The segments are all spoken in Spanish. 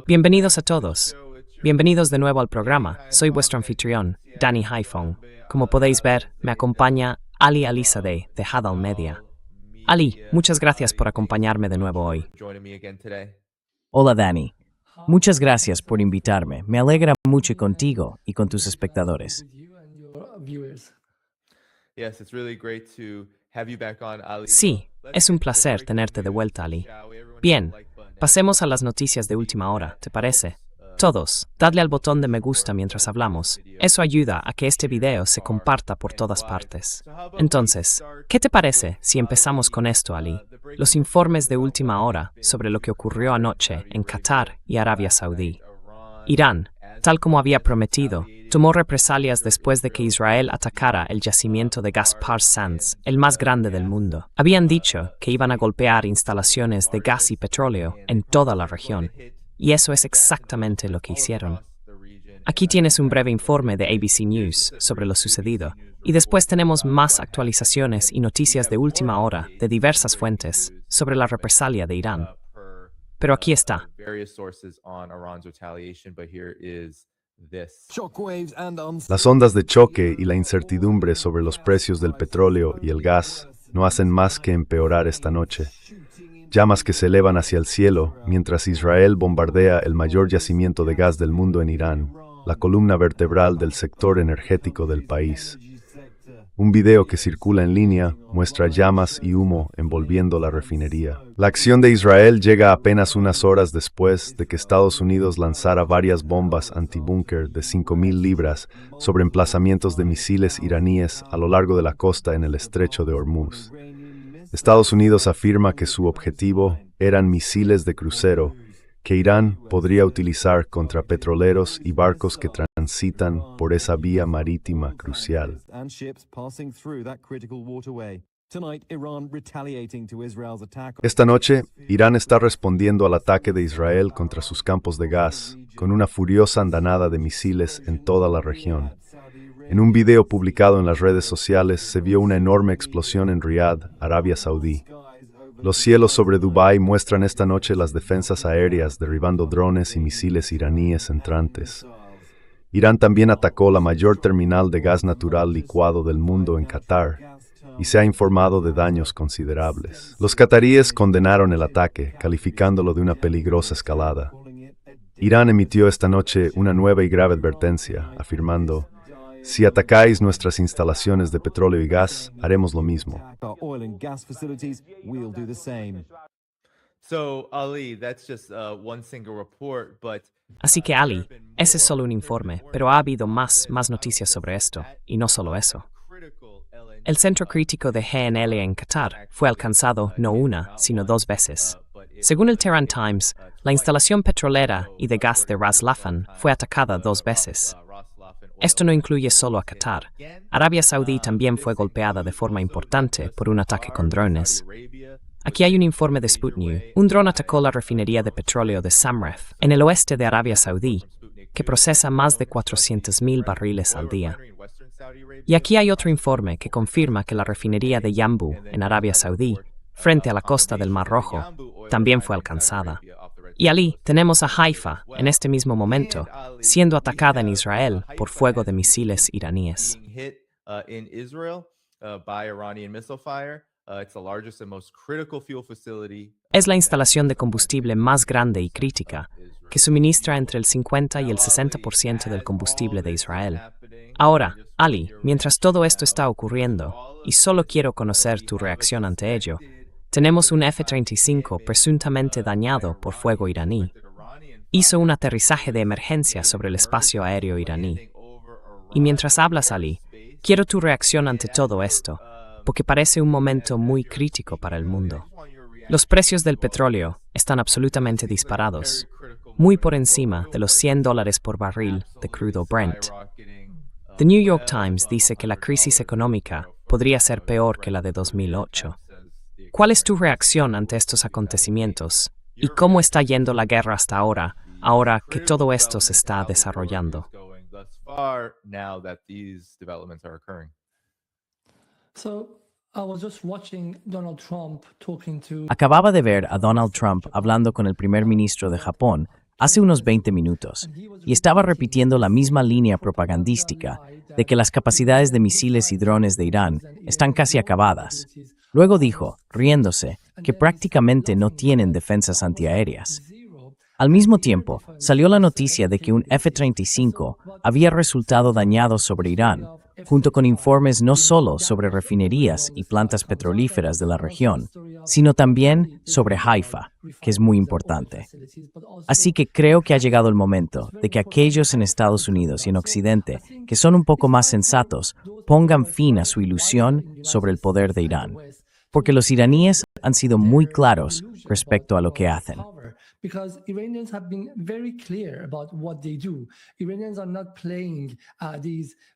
Bienvenidos a todos. Bienvenidos de nuevo al programa. Soy vuestro anfitrión, Danny Haifong. Como podéis ver, me acompaña Ali Alizadeh de Hadal Media. Ali, muchas gracias por acompañarme de nuevo hoy. Hola Danny. Muchas gracias por invitarme. Me alegra mucho contigo y con tus espectadores. Sí, es un placer tenerte de vuelta, Ali. Bien, pasemos a las noticias de última hora, ¿te parece? Todos, dadle al botón de me gusta mientras hablamos. Eso ayuda a que este video se comparta por todas partes. Entonces, ¿qué te parece si empezamos con esto, Ali? Los informes de última hora sobre lo que ocurrió anoche en Qatar y Arabia Saudí. Irán, tal como había prometido, tomó represalias después de que Israel atacara el yacimiento de gas Pars Sands, el más grande del mundo. Habían dicho que iban a golpear instalaciones de gas y petróleo en toda la región, y eso es exactamente lo que hicieron. Aquí tienes un breve informe de ABC News sobre lo sucedido, y después tenemos más actualizaciones y noticias de última hora de diversas fuentes sobre la represalia de Irán. Pero aquí está. Las ondas de choque y la incertidumbre sobre los precios del petróleo y el gas no hacen más que empeorar esta noche. Llamas que se elevan hacia el cielo mientras Israel bombardea el mayor yacimiento de gas del mundo en Irán, la columna vertebral del sector energético del país. Un video que circula en línea muestra llamas y humo envolviendo la refinería. La acción de Israel llega apenas unas horas después de que Estados Unidos lanzara varias bombas antibúnker de 5.000 libras sobre emplazamientos de misiles iraníes a lo largo de la costa en el estrecho de Hormuz. Estados Unidos afirma que su objetivo eran misiles de crucero que Irán podría utilizar contra petroleros y barcos que transitan por esa vía marítima crucial. Esta noche, Irán está respondiendo al ataque de Israel contra sus campos de gas, con una furiosa andanada de misiles en toda la región. En un video publicado en las redes sociales se vio una enorme explosión en Riad, Arabia Saudí. Los cielos sobre Dubái muestran esta noche las defensas aéreas derribando drones y misiles iraníes entrantes. Irán también atacó la mayor terminal de gas natural licuado del mundo en Qatar y se ha informado de daños considerables. Los cataríes condenaron el ataque, calificándolo de una peligrosa escalada. Irán emitió esta noche una nueva y grave advertencia, afirmando: si atacáis nuestras instalaciones de petróleo y gas, haremos lo mismo. Así que Ali, ese es solo un informe, pero ha habido más noticias sobre esto, y no solo eso. El centro crítico de GNL en Qatar fue alcanzado no una, sino dos veces. Según el Tehran Times, la instalación petrolera y de gas de Ras Laffan fue atacada dos veces. Esto no incluye solo a Qatar. Arabia Saudí también fue golpeada de forma importante por un ataque con drones. Aquí hay un informe de Sputnik. Un dron atacó la refinería de petróleo de Samref, en el oeste de Arabia Saudí, que procesa más de 400.000 barriles al día. Y aquí hay otro informe que confirma que la refinería de Yanbu, en Arabia Saudí, frente a la costa del Mar Rojo, también fue alcanzada. Y Ali, tenemos a Haifa, en este mismo momento, siendo atacada en Israel por fuego de misiles iraníes. Es la instalación de combustible más grande y crítica, que suministra entre el 50 y el 60% del combustible de Israel. Ahora, Ali, mientras todo esto está ocurriendo, y solo quiero conocer tu reacción ante ello, tenemos un F-35 presuntamente dañado por fuego iraní. Hizo un aterrizaje de emergencia sobre el espacio aéreo iraní. Y mientras hablas, Ali, quiero tu reacción ante todo esto, porque parece un momento muy crítico para el mundo. Los precios del petróleo están absolutamente disparados, muy por encima de los $100 por barril de crudo Brent. The New York Times dice que la crisis económica podría ser peor que la de 2008. ¿Cuál es tu reacción ante estos acontecimientos? ¿Y cómo está yendo la guerra hasta ahora que todo esto se está desarrollando? Acababa de ver a Donald Trump hablando con el primer ministro de Japón hace unos 20 minutos y estaba repitiendo la misma línea propagandística de que las capacidades de misiles y drones de Irán están casi acabadas. Luego dijo, riéndose, que prácticamente no tienen defensas antiaéreas. Al mismo tiempo, salió la noticia de que un F-35 había resultado dañado sobre Irán, junto con informes no solo sobre refinerías y plantas petrolíferas de la región, sino también sobre Haifa, que es muy importante. Así que creo que ha llegado el momento de que aquellos en Estados Unidos y en Occidente que son un poco más sensatos pongan fin a su ilusión sobre el poder de Irán, porque los iraníes han sido muy claros respecto a lo que hacen.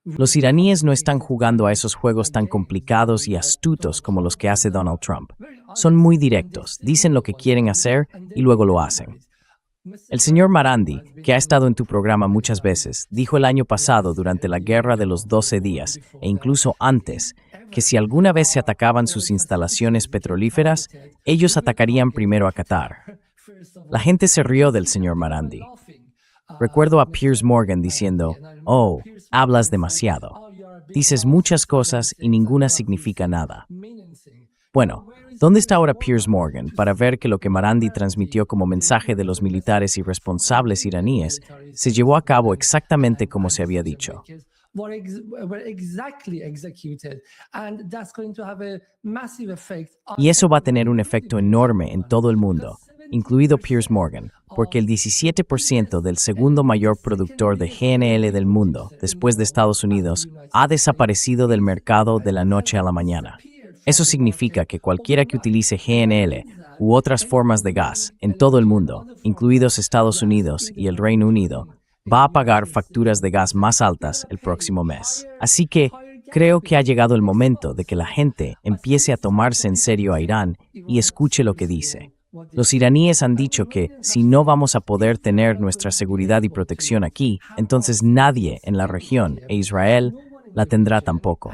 Los iraníes no están jugando a esos juegos tan complicados y astutos como los que hace Donald Trump. Son muy directos, dicen lo que quieren hacer y luego lo hacen. El señor Marandi, que ha estado en tu programa muchas veces, dijo el año pasado durante la Guerra de los 12 días, e incluso antes, que si alguna vez se atacaban sus instalaciones petrolíferas, ellos atacarían primero a Qatar. La gente se rió del señor Marandi. Recuerdo a Piers Morgan diciendo, «Oh, hablas demasiado. Dices muchas cosas y ninguna significa nada». Bueno, ¿dónde está ahora Piers Morgan para ver que lo que Marandi transmitió como mensaje de los militares irresponsables iraníes se llevó a cabo exactamente como se había dicho? Y eso va a tener un efecto enorme en todo el mundo, incluido Piers Morgan, porque el 17% del segundo mayor productor de GNL del mundo, después de Estados Unidos, ha desaparecido del mercado de la noche a la mañana. Eso significa que cualquiera que utilice GNL u otras formas de gas en todo el mundo, incluidos Estados Unidos y el Reino Unido, va a pagar facturas de gas más altas el próximo mes. Así que creo que ha llegado el momento de que la gente empiece a tomarse en serio a Irán y escuche lo que dice. Los iraníes han dicho que si no vamos a poder tener nuestra seguridad y protección aquí, entonces nadie en la región e Israel la tendrá tampoco.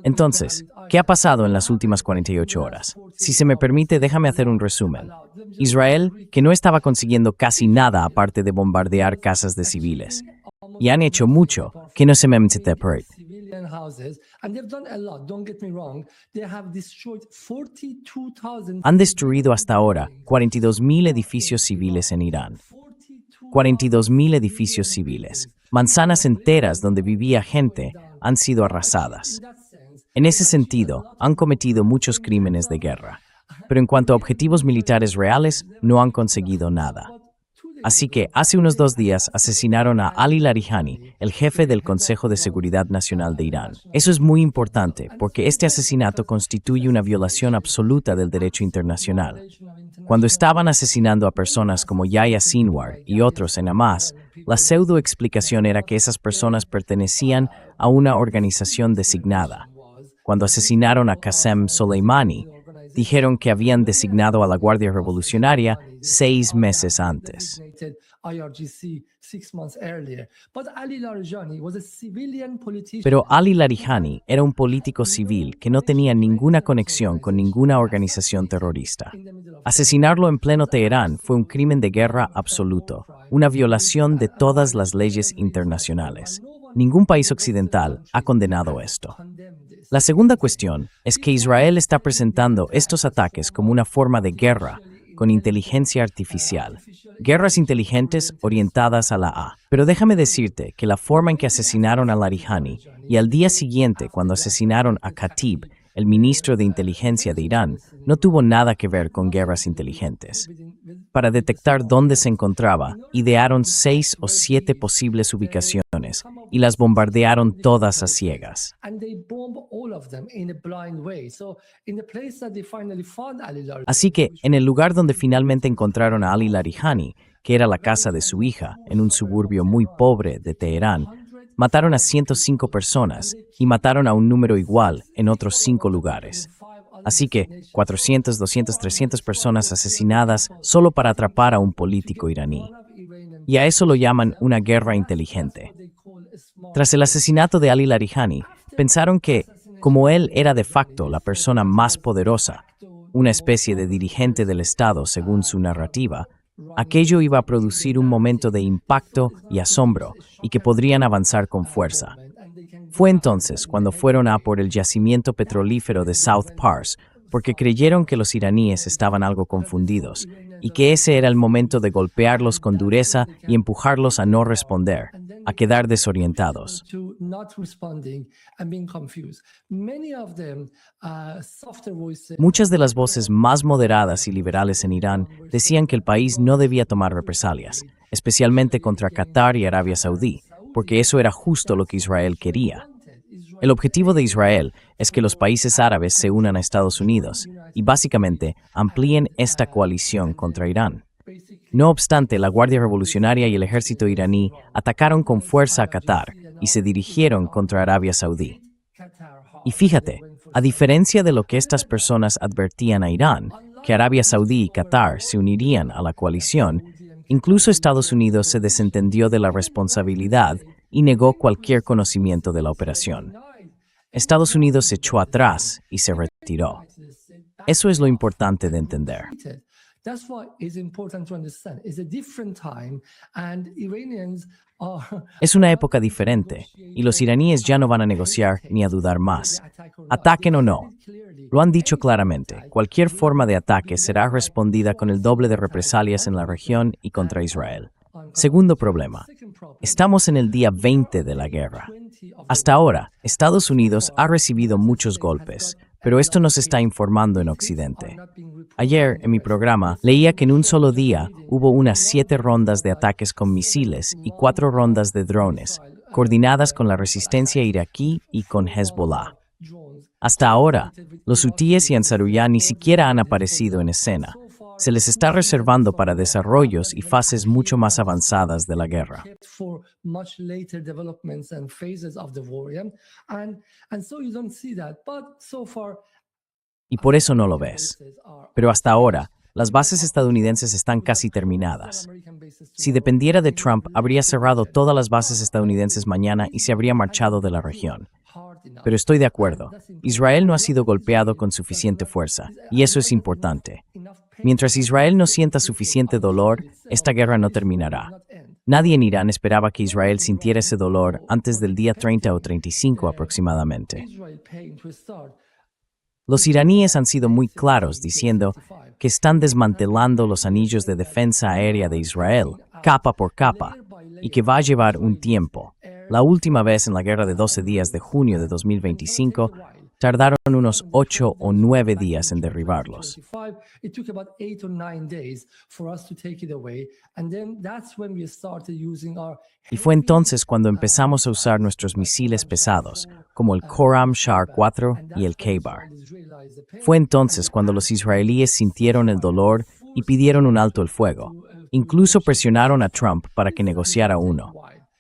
Entonces, ¿qué ha pasado en las últimas 48 horas? Si se me permite, déjame hacer un resumen. Israel, que no estaba consiguiendo casi nada aparte de bombardear casas de civiles, y han hecho mucho que no se me malinterprete. Han destruido hasta ahora 42,000 edificios civiles en Irán. 42,000 edificios civiles. Manzanas enteras donde vivía gente han sido arrasadas. En ese sentido, han cometido muchos crímenes de guerra, pero en cuanto a objetivos militares reales, no han conseguido nada. Así que hace unos 2 días asesinaron a Ali Larijani, el jefe del Consejo de Seguridad Nacional de Irán. Eso es muy importante porque este asesinato constituye una violación absoluta del derecho internacional. Cuando estaban asesinando a personas como Yahya Sinwar y otros en Hamas, la pseudo-explicación era que esas personas pertenecían a una organización designada. Cuando asesinaron a Qasem Soleimani, dijeron que habían designado a la Guardia Revolucionaria 6 meses antes. Pero Ali Larijani era un político civil que no tenía ninguna conexión con ninguna organización terrorista. Asesinarlo en pleno Teherán fue un crimen de guerra absoluto, una violación de todas las leyes internacionales. Ningún país occidental ha condenado esto. La segunda cuestión es que Israel está presentando estos ataques como una forma de guerra con inteligencia artificial. Guerras inteligentes orientadas a la A. Pero déjame decirte que la forma en que asesinaron a Larijani y al día siguiente cuando asesinaron a Khatib, el ministro de inteligencia de Irán, no tuvo nada que ver con guerras inteligentes. Para detectar dónde se encontraba, idearon 6 o 7 posibles ubicaciones y las bombardearon todas a ciegas. Así que, en el lugar donde finalmente encontraron a Ali Larijani, que era la casa de su hija, en un suburbio muy pobre de Teherán, mataron a 105 personas y mataron a un número igual en otros 5 lugares. Así que 400, 200, 300 personas asesinadas solo para atrapar a un político iraní. Y a eso lo llaman una guerra inteligente. Tras el asesinato de Ali Larijani, pensaron que, Como él era de facto la persona más poderosa, una especie de dirigente del Estado según su narrativa, aquello iba a producir un momento de impacto y asombro y que podrían avanzar con fuerza. Fue entonces cuando fueron a por el yacimiento petrolífero de South Pars, porque creyeron que los iraníes estaban algo confundidos y que ese era el momento de golpearlos con dureza y empujarlos a no responder, a quedar desorientados. Muchas de las voces más moderadas y liberales en Irán decían que el país no debía tomar represalias, especialmente contra Qatar y Arabia Saudí, porque eso era justo lo que Israel quería. El objetivo de Israel es que los países árabes se unan a Estados Unidos y básicamente amplíen esta coalición contra Irán. No obstante, la Guardia Revolucionaria y el ejército iraní atacaron con fuerza a Qatar y se dirigieron contra Arabia Saudí. Y fíjate, a diferencia de lo que estas personas advertían a Irán, que Arabia Saudí y Qatar se unirían a la coalición, incluso Estados Unidos se desentendió de la responsabilidad y negó cualquier conocimiento de la operación. Estados Unidos se echó atrás y se retiró. Eso es lo importante de entender. Es una época diferente y los iraníes ya no van a negociar ni a dudar más. Ataquen o no. Lo han dicho claramente, cualquier forma de ataque será respondida con el doble de represalias en la región y contra Israel. Segundo problema. Estamos en el día 20 de la guerra. Hasta ahora, Estados Unidos ha recibido muchos golpes, pero esto no se está informando en Occidente. Ayer, en mi programa, leía que en un solo día hubo unas 7 rondas de ataques con misiles y 4 rondas de drones, coordinadas con la resistencia iraquí y con Hezbollah. Hasta ahora, los hutíes y Ansarullah ni siquiera han aparecido en escena. Se les está reservando para desarrollos y fases mucho más avanzadas de la guerra. Y por eso no lo ves. Pero hasta ahora, las bases estadounidenses están casi terminadas. Si dependiera de Trump, habría cerrado todas las bases estadounidenses mañana y se habría marchado de la región. Pero estoy de acuerdo, Israel no ha sido golpeado con suficiente fuerza, y eso es importante. Mientras Israel no sienta suficiente dolor, esta guerra no terminará. Nadie en Irán esperaba que Israel sintiera ese dolor antes del día 30 o 35 aproximadamente. Los iraníes han sido muy claros diciendo que están desmantelando los anillos de defensa aérea de Israel, capa por capa, y que va a llevar un tiempo. La última vez en la guerra de 12 días de junio de 2025, tardaron unos 8 o 9 días en derribarlos. Y fue entonces cuando empezamos a usar nuestros misiles pesados, como el Khorram Shar 4 y el K-Bar. Fue entonces cuando los israelíes sintieron el dolor y pidieron un alto el fuego. Incluso presionaron a Trump para que negociara uno.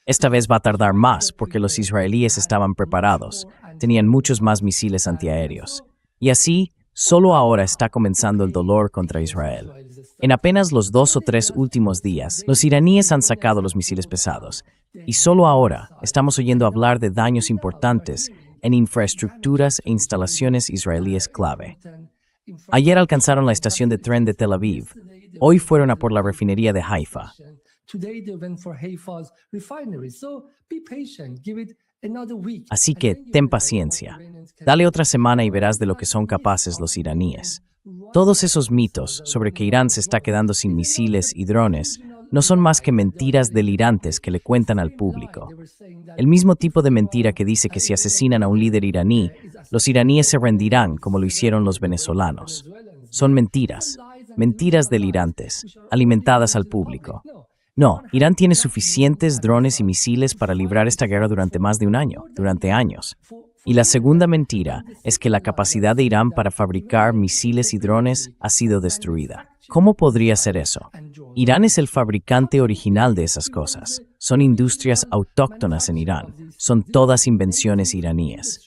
Esta vez va a tardar más porque los israelíes estaban preparados, tenían muchos más misiles antiaéreos. Y así, solo ahora está comenzando el dolor contra Israel. En apenas los 2 o 3 últimos días, los iraníes han sacado los misiles pesados. Y solo ahora estamos oyendo hablar de daños importantes en infraestructuras e instalaciones israelíes clave. Ayer alcanzaron la estación de tren de Tel Aviv. Hoy fueron a por la refinería de Haifa. Así que, ten paciencia. Dale otra semana y verás de lo que son capaces los iraníes. Todos esos mitos sobre que Irán se está quedando sin misiles y drones no son más que mentiras delirantes que le cuentan al público. El mismo tipo de mentira que dice que si asesinan a un líder iraní, los iraníes se rendirán como lo hicieron los venezolanos. Son mentiras, mentiras delirantes, alimentadas al público. No, Irán tiene suficientes drones y misiles para librar esta guerra durante más de un año, durante años. Y la segunda mentira es que la capacidad de Irán para fabricar misiles y drones ha sido destruida. ¿Cómo podría ser eso? Irán es el fabricante original de esas cosas. Son industrias autóctonas en Irán. Son todas invenciones iraníes.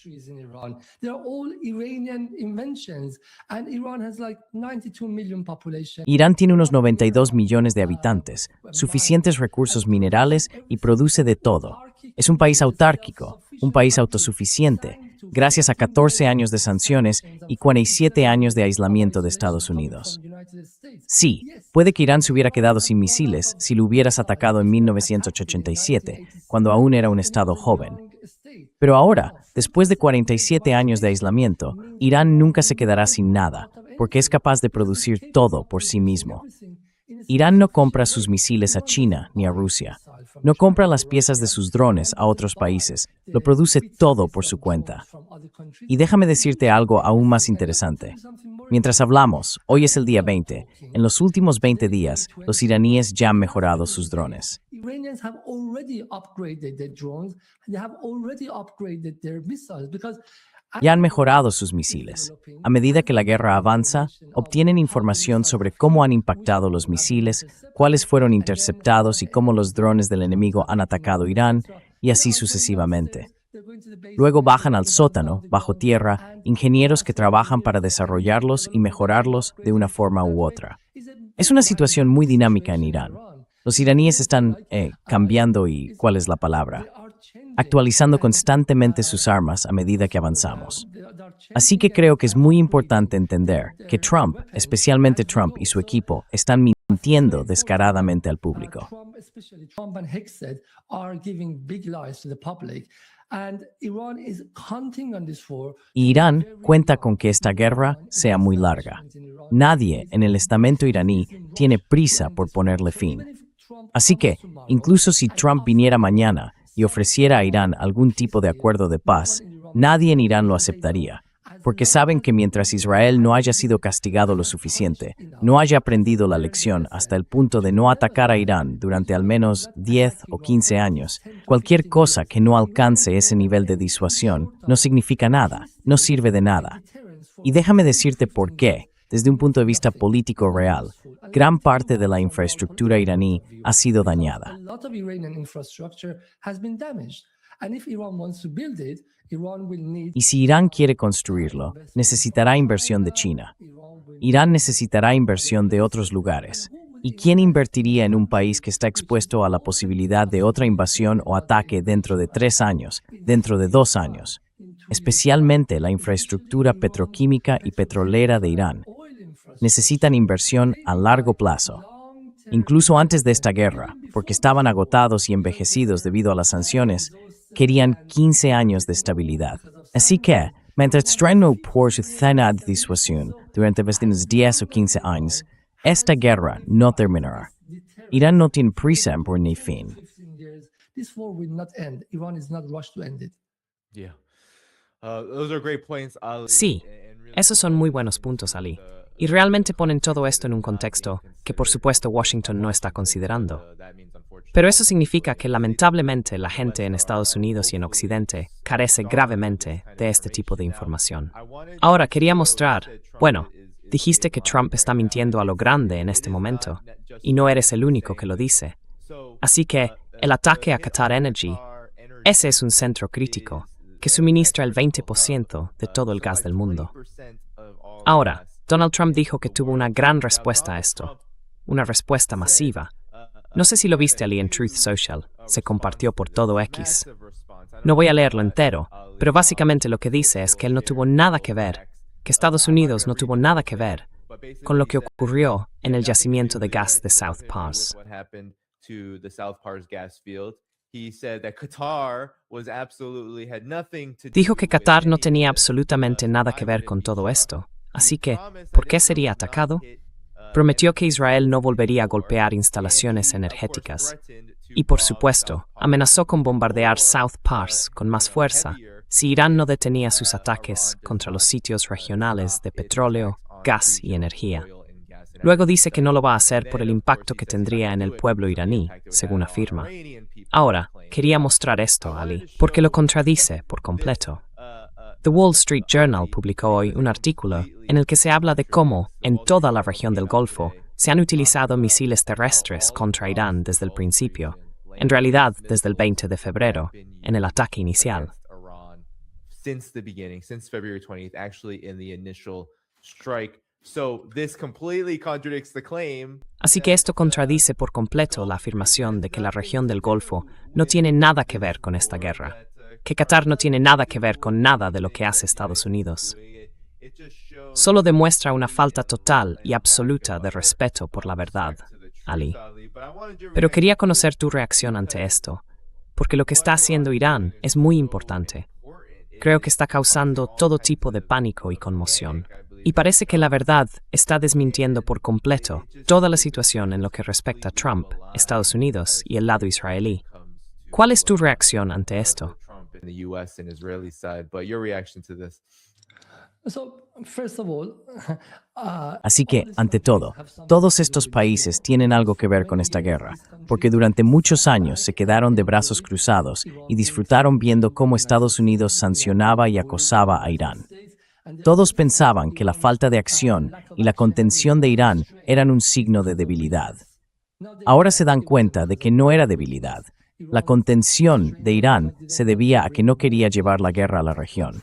Irán tiene unos 92 millones de habitantes, suficientes recursos minerales y produce de todo. Es un país autárquico, un país autosuficiente, gracias a 14 años de sanciones y 47 años de aislamiento de Estados Unidos. Sí, puede que Irán se hubiera quedado sin misiles si lo hubieras atacado en 1987, cuando aún era un estado joven. Pero ahora, después de 47 años de aislamiento, Irán nunca se quedará sin nada, porque es capaz de producir todo por sí mismo. Irán no compra sus misiles a China ni a Rusia. No compra las piezas de sus drones a otros países. Lo produce todo por su cuenta. Y déjame decirte algo aún más interesante. Mientras hablamos, hoy es el día 20. En los últimos 20 días, los iraníes ya han mejorado sus drones. Iranians have already upgraded their drones. They have already upgraded their missiles because Ya han mejorado sus misiles. A medida que la guerra avanza, obtienen información sobre cómo han impactado los misiles, cuáles fueron interceptados y cómo los drones del enemigo han atacado Irán, y así sucesivamente. Luego bajan al sótano, bajo tierra, ingenieros que trabajan para desarrollarlos y mejorarlos de una forma u otra. Es una situación muy dinámica en Irán. Los iraníes están cambiando y, ¿cuál es la palabra? Actualizando constantemente sus armas a medida que avanzamos. Así que creo que es muy importante entender que Trump, especialmente Trump y su equipo, están mintiendo descaradamente al público. Trump and Hexed are giving big lies to the public, and Iran is counting on this for. Y Irán cuenta con que esta guerra sea muy larga. Nadie en el estamento iraní tiene prisa por ponerle fin. Así que, incluso si Trump viniera mañana y ofreciera a Irán algún tipo de acuerdo de paz, nadie en Irán lo aceptaría, porque saben que mientras Israel no haya sido castigado lo suficiente, no haya aprendido la lección hasta el punto de no atacar a Irán durante al menos 10 o 15 años, cualquier cosa que no alcance ese nivel de disuasión no significa nada, no sirve de nada. Y déjame decirte por qué. Desde un punto de vista político real, gran parte de la infraestructura iraní ha sido dañada. A lot of Iranian infrastructure has been damaged, and if Iran wants to build it, Iran will need. Y si Irán quiere construirlo, necesitará inversión de China. Irán necesitará inversión de otros lugares. ¿Y quién invertiría en un país que está expuesto a la posibilidad de otra invasión o ataque dentro de 3 años, dentro de 2 años? Especialmente la infraestructura petroquímica y petrolera de Irán. Necesitan inversión a largo plazo. Incluso antes de esta guerra, porque estaban agotados y envejecidos debido a las sanciones, querían 15 años de estabilidad. Así que, mientras traen por su cena de disuasión durante unos 10 o 15 años, esta guerra no terminará. Irán no tiene prisa en poner fin. 15 years, this war will not end. Iran is not rushed to end it. Yeah. Those are great points, Ali. Sí, esos son muy buenos puntos, Ali. Y realmente ponen todo esto en un contexto que por supuesto Washington no está considerando. Pero eso significa que lamentablemente la gente en Estados Unidos y en Occidente carece gravemente de este tipo de información. Ahora quería mostrar, bueno, dijiste que Trump está mintiendo a lo grande en este momento, y no eres el único que lo dice. Así que el ataque a Qatar Energy, ese es un centro crítico que suministra el 20% de todo el gas del mundo. Ahora, Donald Trump dijo que tuvo una gran respuesta a esto, una respuesta masiva. No sé si lo viste, Ali, en Truth Social, se compartió por todo X. No voy a leerlo entero, pero básicamente lo que dice es que él no tuvo nada que ver, que Estados Unidos no tuvo nada que ver con lo que ocurrió en el yacimiento de gas de South Pars. Dijo que Qatar no tenía absolutamente nada que ver con todo esto. Así que, ¿por qué sería atacado? Prometió que Israel no volvería a golpear instalaciones energéticas. Y por supuesto, amenazó con bombardear South Pars con más fuerza si Irán no detenía sus ataques contra los sitios regionales de petróleo, gas y energía. Luego dice que no lo va a hacer por el impacto que tendría en el pueblo iraní, según afirma. Ahora, quería mostrar esto, Ali, porque lo contradice por completo. The Wall Street Journal publicó hoy un artículo en el que se habla de cómo, en toda la región del Golfo, se han utilizado misiles terrestres contra Irán desde el principio, en realidad desde el 20 de febrero, en el ataque inicial. Así que esto contradice por completo la afirmación de que la región del Golfo no tiene nada que ver con esta guerra, que Qatar no tiene nada que ver con nada de lo que hace Estados Unidos. Solo demuestra una falta total y absoluta de respeto por la verdad, Ali. Pero quería conocer tu reacción ante esto, porque lo que está haciendo Irán es muy importante. Creo que está causando todo tipo de pánico y conmoción. Y parece que la verdad está desmintiendo por completo toda la situación en lo que respecta a Trump, Estados Unidos y el lado israelí. ¿Cuál es tu reacción ante esto? Así que, ante todo, todos estos países tienen algo que ver con esta guerra, porque durante muchos años se quedaron de brazos cruzados y disfrutaron viendo cómo Estados Unidos sancionaba y acosaba a Irán. Todos pensaban que la falta de acción y la contención de Irán eran un signo de debilidad. Ahora se dan cuenta de que no era debilidad. La contención de Irán se debía a que no quería llevar la guerra a la región.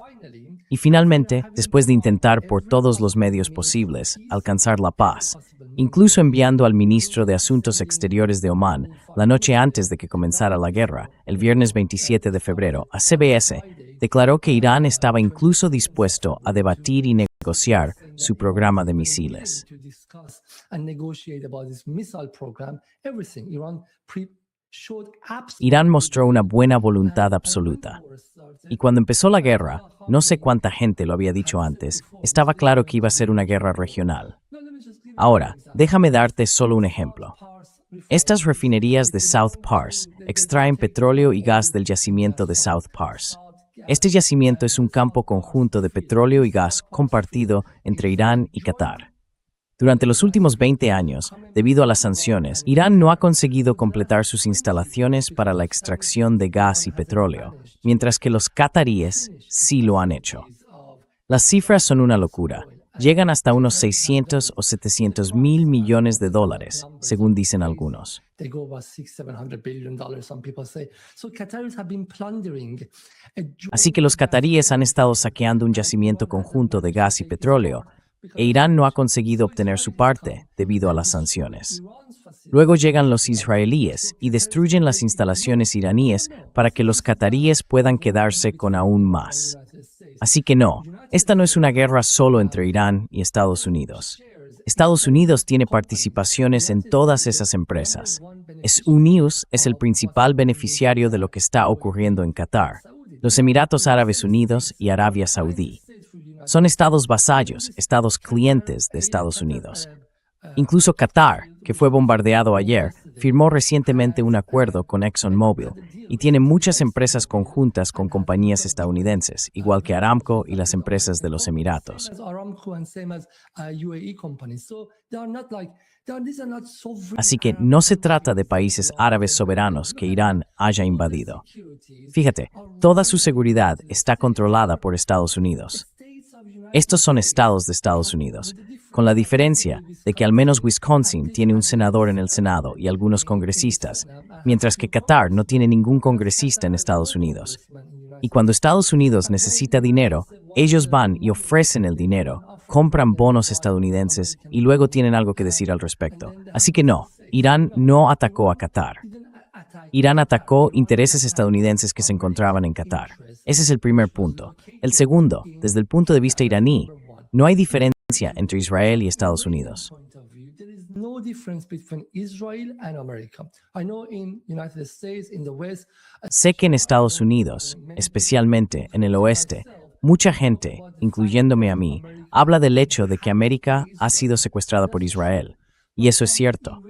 Y finalmente, después de intentar por todos los medios posibles alcanzar la paz, incluso enviando al ministro de Asuntos Exteriores de Omán la noche antes de que comenzara la guerra, el viernes 27 de febrero, a CBS, declaró que Irán estaba incluso dispuesto a debatir y negociar su programa de misiles. Irán mostró una buena voluntad absoluta. Y cuando empezó la guerra, no sé cuánta gente lo había dicho antes, estaba claro que iba a ser una guerra regional. Ahora, déjame darte solo un ejemplo. Estas refinerías de South Pars extraen petróleo y gas del yacimiento de South Pars. Este yacimiento es un campo conjunto de petróleo y gas compartido entre Irán y Qatar. Durante los últimos 20 años, debido a las sanciones, Irán no ha conseguido completar sus instalaciones para la extracción de gas y petróleo, mientras que los qataríes sí lo han hecho. Las cifras son una locura. Llegan hasta unos 600 o 700 mil millones de dólares, según dicen algunos. Así que los qataríes han estado saqueando un yacimiento conjunto de gas y petróleo, e Irán no ha conseguido obtener su parte debido a las sanciones. Luego llegan los israelíes y destruyen las instalaciones iraníes para que los qataríes puedan quedarse con aún más. Así que no, esta no es una guerra solo entre Irán y Estados Unidos. Estados Unidos tiene participaciones en todas esas empresas. News es el principal beneficiario de lo que está ocurriendo en Qatar, los Emiratos Árabes Unidos y Arabia Saudí. Son estados vasallos, estados clientes de Estados Unidos. Incluso Qatar, que fue bombardeado ayer, firmó recientemente un acuerdo con ExxonMobil y tiene muchas empresas conjuntas con compañías estadounidenses, igual que Aramco y las empresas de los Emiratos. Así que no se trata de países árabes soberanos que Irán haya invadido. Fíjate, toda su seguridad está controlada por Estados Unidos. Estos son estados de Estados Unidos, con la diferencia de que al menos Wisconsin tiene un senador en el Senado y algunos congresistas, mientras que Qatar no tiene ningún congresista en Estados Unidos. Y cuando Estados Unidos necesita dinero, ellos van y ofrecen el dinero, compran bonos estadounidenses y luego tienen algo que decir al respecto. Así que no, Irán no atacó a Qatar. Irán atacó intereses estadounidenses que se encontraban en Qatar. Ese es el primer punto. El segundo, desde el punto de vista iraní, no hay diferencia entre Israel y Estados Unidos. Sé que en Estados Unidos, especialmente en el oeste, mucha gente, incluyéndome a mí, habla del hecho de que América ha sido secuestrada por Israel. Y eso es cierto.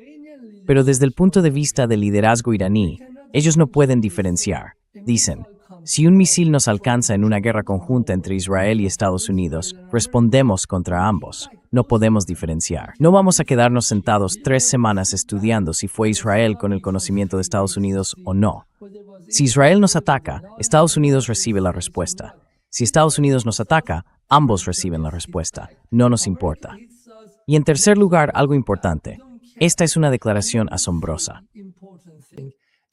Pero desde el punto de vista del liderazgo iraní, ellos no pueden diferenciar. Dicen, si un misil nos alcanza en una guerra conjunta entre Israel y Estados Unidos, respondemos contra ambos. No podemos diferenciar. No vamos a quedarnos sentados 3 semanas estudiando si fue Israel con el conocimiento de Estados Unidos o no. Si Israel nos ataca, Estados Unidos recibe la respuesta. Si Estados Unidos nos ataca, ambos reciben la respuesta. No nos importa. Y en tercer lugar, algo importante. Esta es una declaración asombrosa.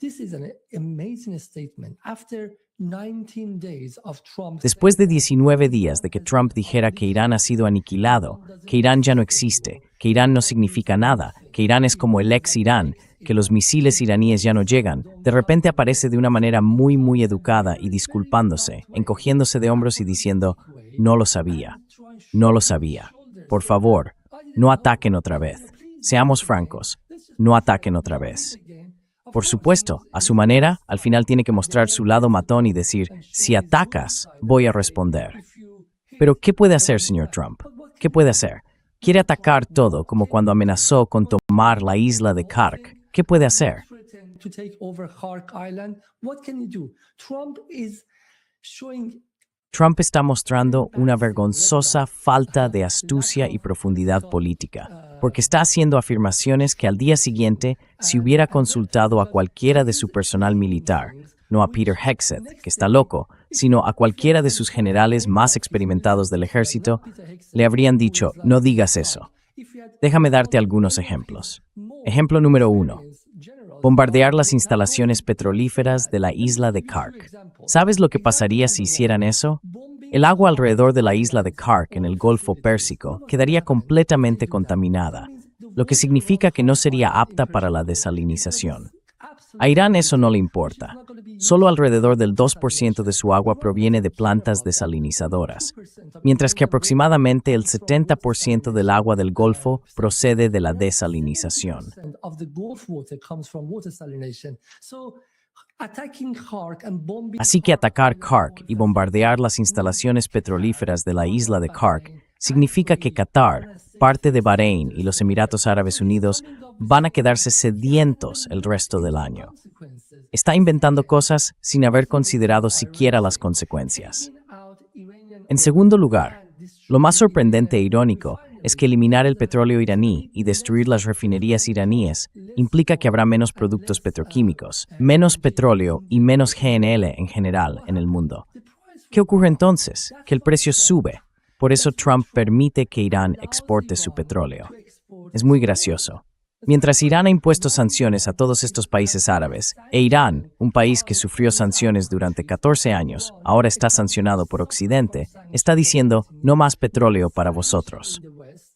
This is an amazing statement. After 19 days of Trump Después de 19 días de que Trump dijera que Irán ha sido aniquilado, que Irán ya no existe, que Irán no significa nada, que Irán es como el ex Irán, que los misiles iraníes ya no llegan, de repente aparece de una manera muy educada y disculpándose, encogiéndose de hombros y diciendo, no lo sabía, no lo sabía. Por favor, no ataquen otra vez. Seamos francos, no ataquen otra vez. Por supuesto, a su manera, al final tiene que mostrar su lado matón y decir, si atacas, voy a responder. Pero, ¿qué puede hacer, señor Trump? ¿Qué puede hacer? Quiere atacar todo, como cuando amenazó con tomar la isla de Kark. ¿Qué puede hacer? to take over Hark Island. What can he do? Trump is showing Trump está mostrando una vergonzosa falta de astucia y profundidad política, porque está haciendo afirmaciones que al día siguiente, si hubiera consultado a cualquiera de su personal militar, no a Peter Hegseth, que está loco, sino a cualquiera de sus generales más experimentados del ejército, le habrían dicho, no digas eso. Déjame darte algunos ejemplos. Ejemplo número 1. Bombardear las instalaciones petrolíferas de la isla de Kark. ¿Sabes lo que pasaría si hicieran eso? El agua alrededor de la isla de Kark en el Golfo Pérsico quedaría completamente contaminada, lo que significa que no sería apta para la desalinización. A Irán eso no le importa. Solo alrededor del 2% de su agua proviene de plantas desalinizadoras, mientras que aproximadamente el 70% del agua del Golfo procede de la desalinización. of the Gulf water comes from water salination. So attacking Hark and bombing Así que atacar Kark y bombardear las instalaciones petrolíferas de la isla de Kark significa que Qatar, parte de Bahrein y los Emiratos Árabes Unidos van a quedarse sedientos el resto del año. Está inventando cosas sin haber considerado siquiera las consecuencias. En segundo lugar, lo más sorprendente e irónico es que eliminar el petróleo iraní y destruir las refinerías iraníes implica que habrá menos productos petroquímicos, menos petróleo y menos GNL en general en el mundo. ¿Qué ocurre entonces? Que el precio sube. Por eso Trump permite que Irán exporte su petróleo. Es muy gracioso. Mientras Irán ha impuesto sanciones a todos estos países árabes, e Irán, un país que sufrió sanciones durante 14 años, ahora está sancionado por Occidente, está diciendo no más petróleo para vosotros.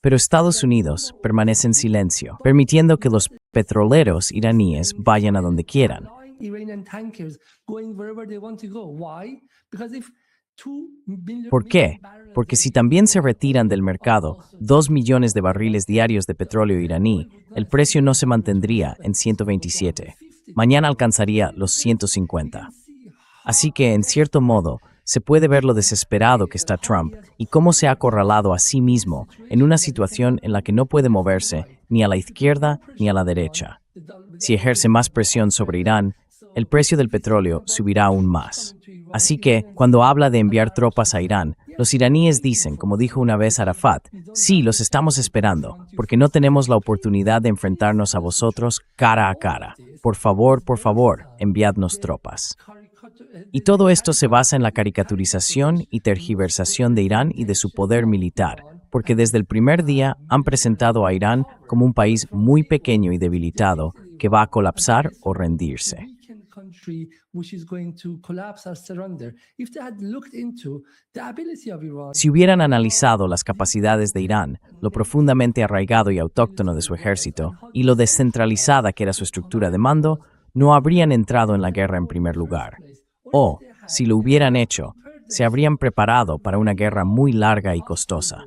Pero Estados Unidos permanece en silencio, permitiendo que los petroleros iraníes vayan a donde quieran. Iranian tankers going wherever they want to go. Why? Because if 2 billion ¿Por qué? Porque si también se retiran del mercado 2 millones de barriles diarios de petróleo iraní, el precio no se mantendría en 127. Mañana alcanzaría los 150. Así que, en cierto modo, se puede ver lo desesperado que está Trump y cómo se ha acorralado a sí mismo en una situación en la que no puede moverse ni a la izquierda ni a la derecha. Si ejerce más presión sobre Irán, el precio del petróleo subirá aún más. Así que, cuando habla de enviar tropas a Irán, los iraníes dicen, como dijo una vez Arafat, sí, los estamos esperando, porque no tenemos la oportunidad de enfrentarnos a vosotros cara a cara. Por favor, enviadnos tropas. Y todo esto se basa en la caricaturización y tergiversación de Irán y de su poder militar, porque desde el primer día han presentado a Irán como un país muy pequeño y debilitado que va a colapsar o rendirse. country which is going to collapse or surrender. If they had looked into the ability of Iran, Si hubieran analizado las capacidades de Irán, lo profundamente arraigado y autóctono de su ejército, y lo descentralizada que era su estructura de mando, no habrían entrado en la guerra en primer lugar. O, si lo hubieran hecho, se habrían preparado para una guerra muy larga y costosa.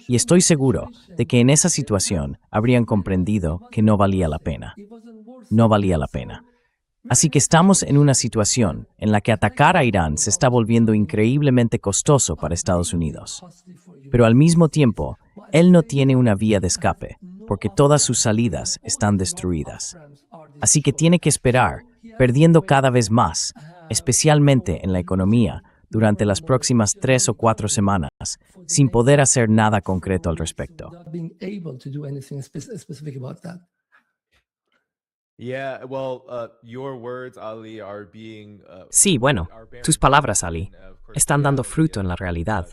Y estoy seguro de que en esa situación habrían comprendido que no valía la pena. No valía la pena. Así que estamos en una situación en la que atacar a Irán se está volviendo increíblemente costoso para Estados Unidos. Pero al mismo tiempo, él no tiene una vía de escape, porque todas sus salidas están destruidas. Así que tiene que esperar, perdiendo cada vez más, especialmente en la economía, durante las próximas 3 o 4 semanas, sin poder hacer nada concreto al respecto. without being able to do anything specific about that. Yeah, well, your words, Ali, are being. Sí, bueno, tus palabras, Ali, están dando fruto en la realidad.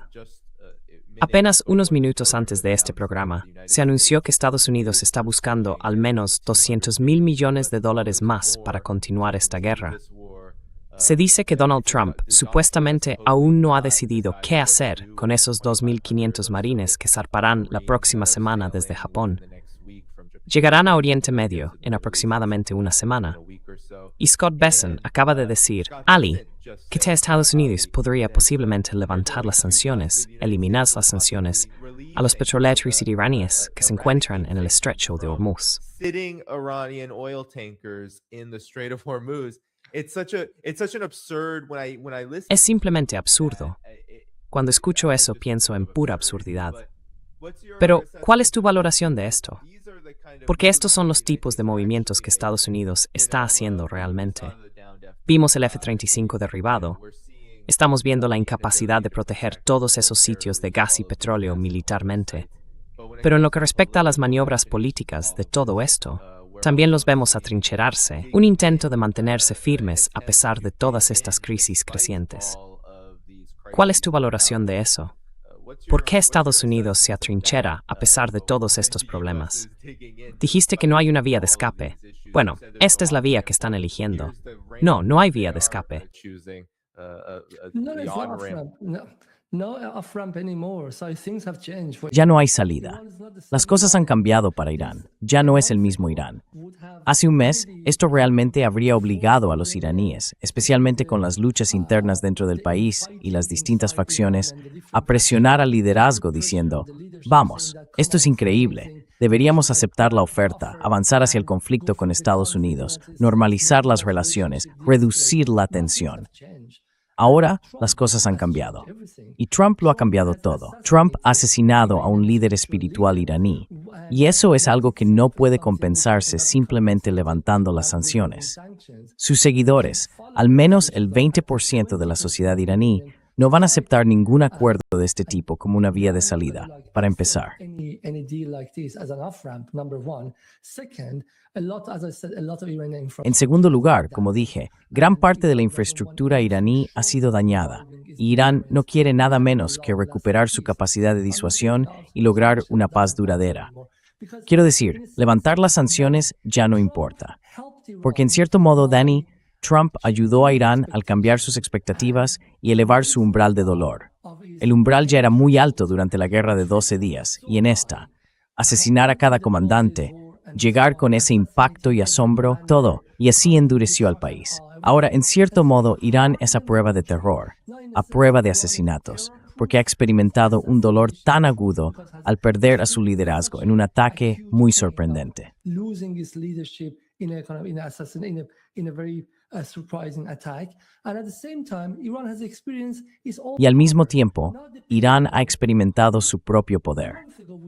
Apenas unos minutos antes de este programa, se anunció que Estados Unidos está buscando al menos $200.000 millones más para continuar esta guerra. Se dice que Donald Trump supuestamente aún no ha decidido qué hacer con esos 2.500 marines que zarparán la próxima semana desde Japón. Llegarán a Oriente Medio en aproximadamente una semana. Y Scott Bessent acaba de decir, Ali, que Estados Unidos podría posiblemente levantar las sanciones, eliminar las sanciones a los petroleros iraníes que se encuentran en el estrecho de Hormuz. Sitting Iranian oil tankers in the Strait of Hormuz. It's such an absurd when I listen. Es simplemente absurdo. Cuando escucho eso pienso en pura absurdidad. Pero, ¿cuál es tu valoración de esto? Porque estos son los tipos de movimientos que Estados Unidos está haciendo realmente. Vimos el F-35 derribado. Estamos viendo la incapacidad de proteger todos esos sitios de gas y petróleo militarmente. Pero en lo que respecta a las maniobras políticas de todo esto, también los vemos atrincherarse, un intento de mantenerse firmes a pesar de todas estas crisis crecientes. ¿Cuál es tu valoración de eso? ¿Por qué Estados Unidos se atrinchera a pesar de todos estos problemas? Dijiste que no hay una vía de escape. Bueno, esta es la vía que están eligiendo. No, no hay vía de escape. Ya no hay salida. Las cosas han cambiado para Irán. Ya no es el mismo Irán. Hace un mes, esto realmente habría obligado a los iraníes, especialmente con las luchas internas dentro del país y las distintas facciones, a presionar al liderazgo diciendo, vamos, esto es increíble. Deberíamos aceptar la oferta, avanzar hacia el conflicto con Estados Unidos, normalizar las relaciones, reducir la tensión. Ahora, las cosas han cambiado. Y Trump lo ha cambiado todo. Trump ha asesinado a un líder espiritual iraní. Y eso es algo que no puede compensarse simplemente levantando las sanciones. Sus seguidores, al menos el 20% de la sociedad iraní, no van a aceptar ningún acuerdo de este tipo como una vía de salida, para empezar. En segundo lugar, como dije, gran parte de la infraestructura iraní ha sido dañada, y Irán no quiere nada menos que recuperar su capacidad de disuasión y lograr una paz duradera. Quiero decir, levantar las sanciones ya no importa. Porque en cierto modo, Danny, Trump ayudó a Irán al cambiar sus expectativas y elevar su umbral de dolor. El umbral ya era muy alto durante la guerra de 12 días, y en esta, asesinar a cada comandante, llegar con ese impacto y asombro, todo, y así endureció al país. Ahora, en cierto modo, Irán es a prueba de terror, a prueba de asesinatos, porque ha experimentado un dolor tan agudo al perder a su liderazgo en un ataque muy sorprendente. Y al mismo tiempo, Irán ha experimentado su propio poder.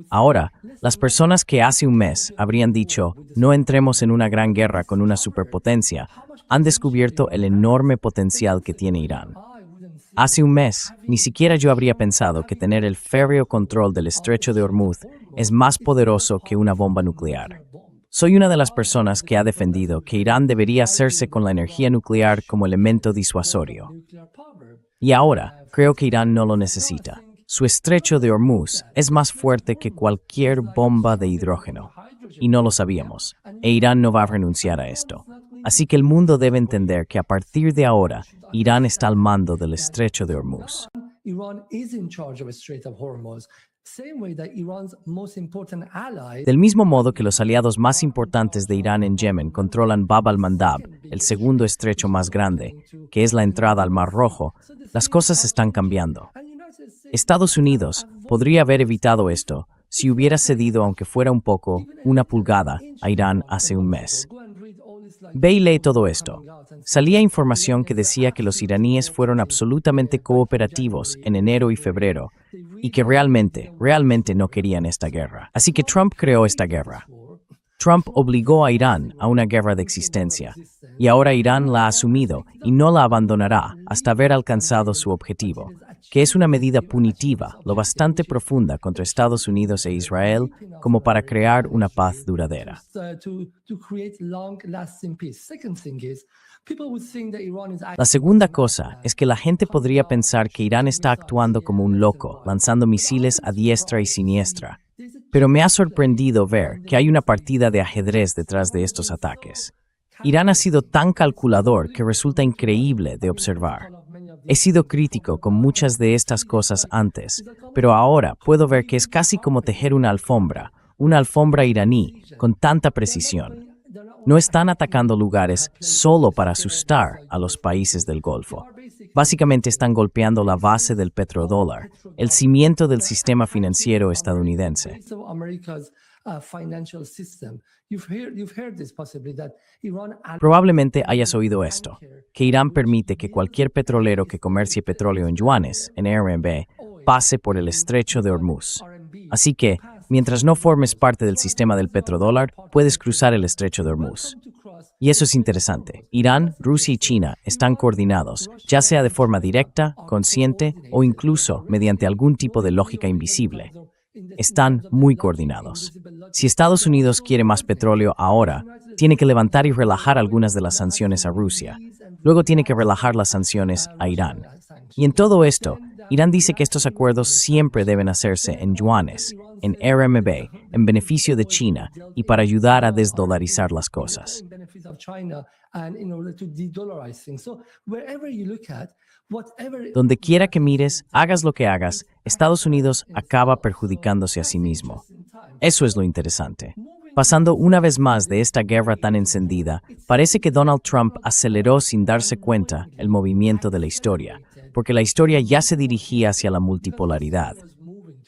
Ahora, las personas que hace un mes habrían dicho, no entremos en una gran guerra con una superpotencia, han descubierto el enorme potencial que tiene Irán. Hace un mes, ni siquiera yo habría pensado que tener el férreo control del estrecho de Hormuz es más poderoso que una bomba nuclear. Soy una de las personas que ha defendido que Irán debería hacerse con la energía nuclear como elemento disuasorio. Y ahora, creo que Irán no lo necesita. Su estrecho de Hormuz es más fuerte que cualquier bomba de hidrógeno. Y no lo sabíamos. E Irán no va a renunciar a esto. Así que el mundo debe entender que a partir de ahora, Irán está al mando del estrecho de Hormuz. Del mismo modo que los aliados más importantes de Irán en Yemen controlan Bab al-Mandab, el segundo estrecho más grande, que es la entrada al Mar Rojo, las cosas están cambiando. Estados Unidos podría haber evitado esto si hubiera cedido, aunque fuera un poco, una pulgada, a Irán hace un mes. Ve y lee todo esto. Salía información que decía que los iraníes fueron absolutamente cooperativos en enero y febrero y que realmente no querían esta guerra. Así que Trump creó esta guerra. Trump obligó a Irán a una guerra de existencia y ahora Irán la ha asumido y no la abandonará hasta haber alcanzado su objetivo. que es una medida punitiva lo bastante profunda contra Estados Unidos e Israel como para crear una paz duradera. La segunda cosa es que la gente podría pensar que Irán está actuando como un loco, lanzando misiles a diestra y siniestra. Pero me ha sorprendido ver que hay una partida de ajedrez detrás de estos ataques. Irán ha sido tan calculador que resulta increíble de observar. He sido crítico con muchas de estas cosas antes, pero ahora puedo ver que es casi como tejer una alfombra iraní con tanta precisión. No están atacando lugares solo para asustar a los países del Golfo. Básicamente están golpeando la base del petrodólar, el cimiento del sistema financiero estadounidense. Probablemente hayas oído esto, que Irán permite que cualquier petrolero que comercie petróleo en yuanes, en RMB, pase por el estrecho de Hormuz. Así que, mientras no formes parte del sistema del petrodólar, puedes cruzar el estrecho de Hormuz. Y eso es interesante. Irán, Rusia y China están coordinados, ya sea de forma directa, consciente o incluso mediante algún tipo de lógica invisible. Están muy coordinados. Si Estados Unidos quiere más petróleo ahora, tiene que levantar y relajar algunas de las sanciones a Rusia. Luego tiene que relajar las sanciones a Irán. Y en todo esto, Irán dice que estos acuerdos siempre deben hacerse en yuanes, en RMB, en beneficio de China y para ayudar a desdolarizar las cosas. Donde quiera que mires, hagas lo que hagas, Estados Unidos acaba perjudicándose a sí mismo. Eso es lo interesante. Pasando una vez más de esta guerra tan encendida, parece que Donald Trump aceleró sin darse cuenta el movimiento de la historia, porque la historia ya se dirigía hacia la multipolaridad.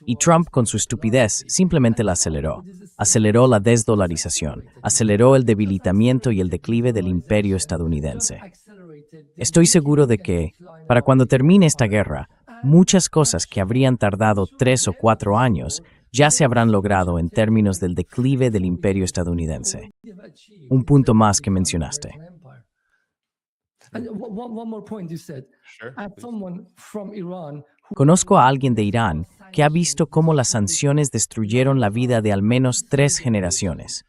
Y Trump, con su estupidez, simplemente la aceleró. Aceleró la desdolarización, aceleró el debilitamiento y el declive del imperio estadounidense. Estoy seguro de que, para cuando termine esta guerra, muchas cosas que habrían tardado 3 o 4 años ya se habrán logrado en términos del declive del imperio estadounidense. Un punto más que mencionaste. Conozco a alguien de Irán que ha visto cómo las sanciones destruyeron la vida de al menos 3 generaciones.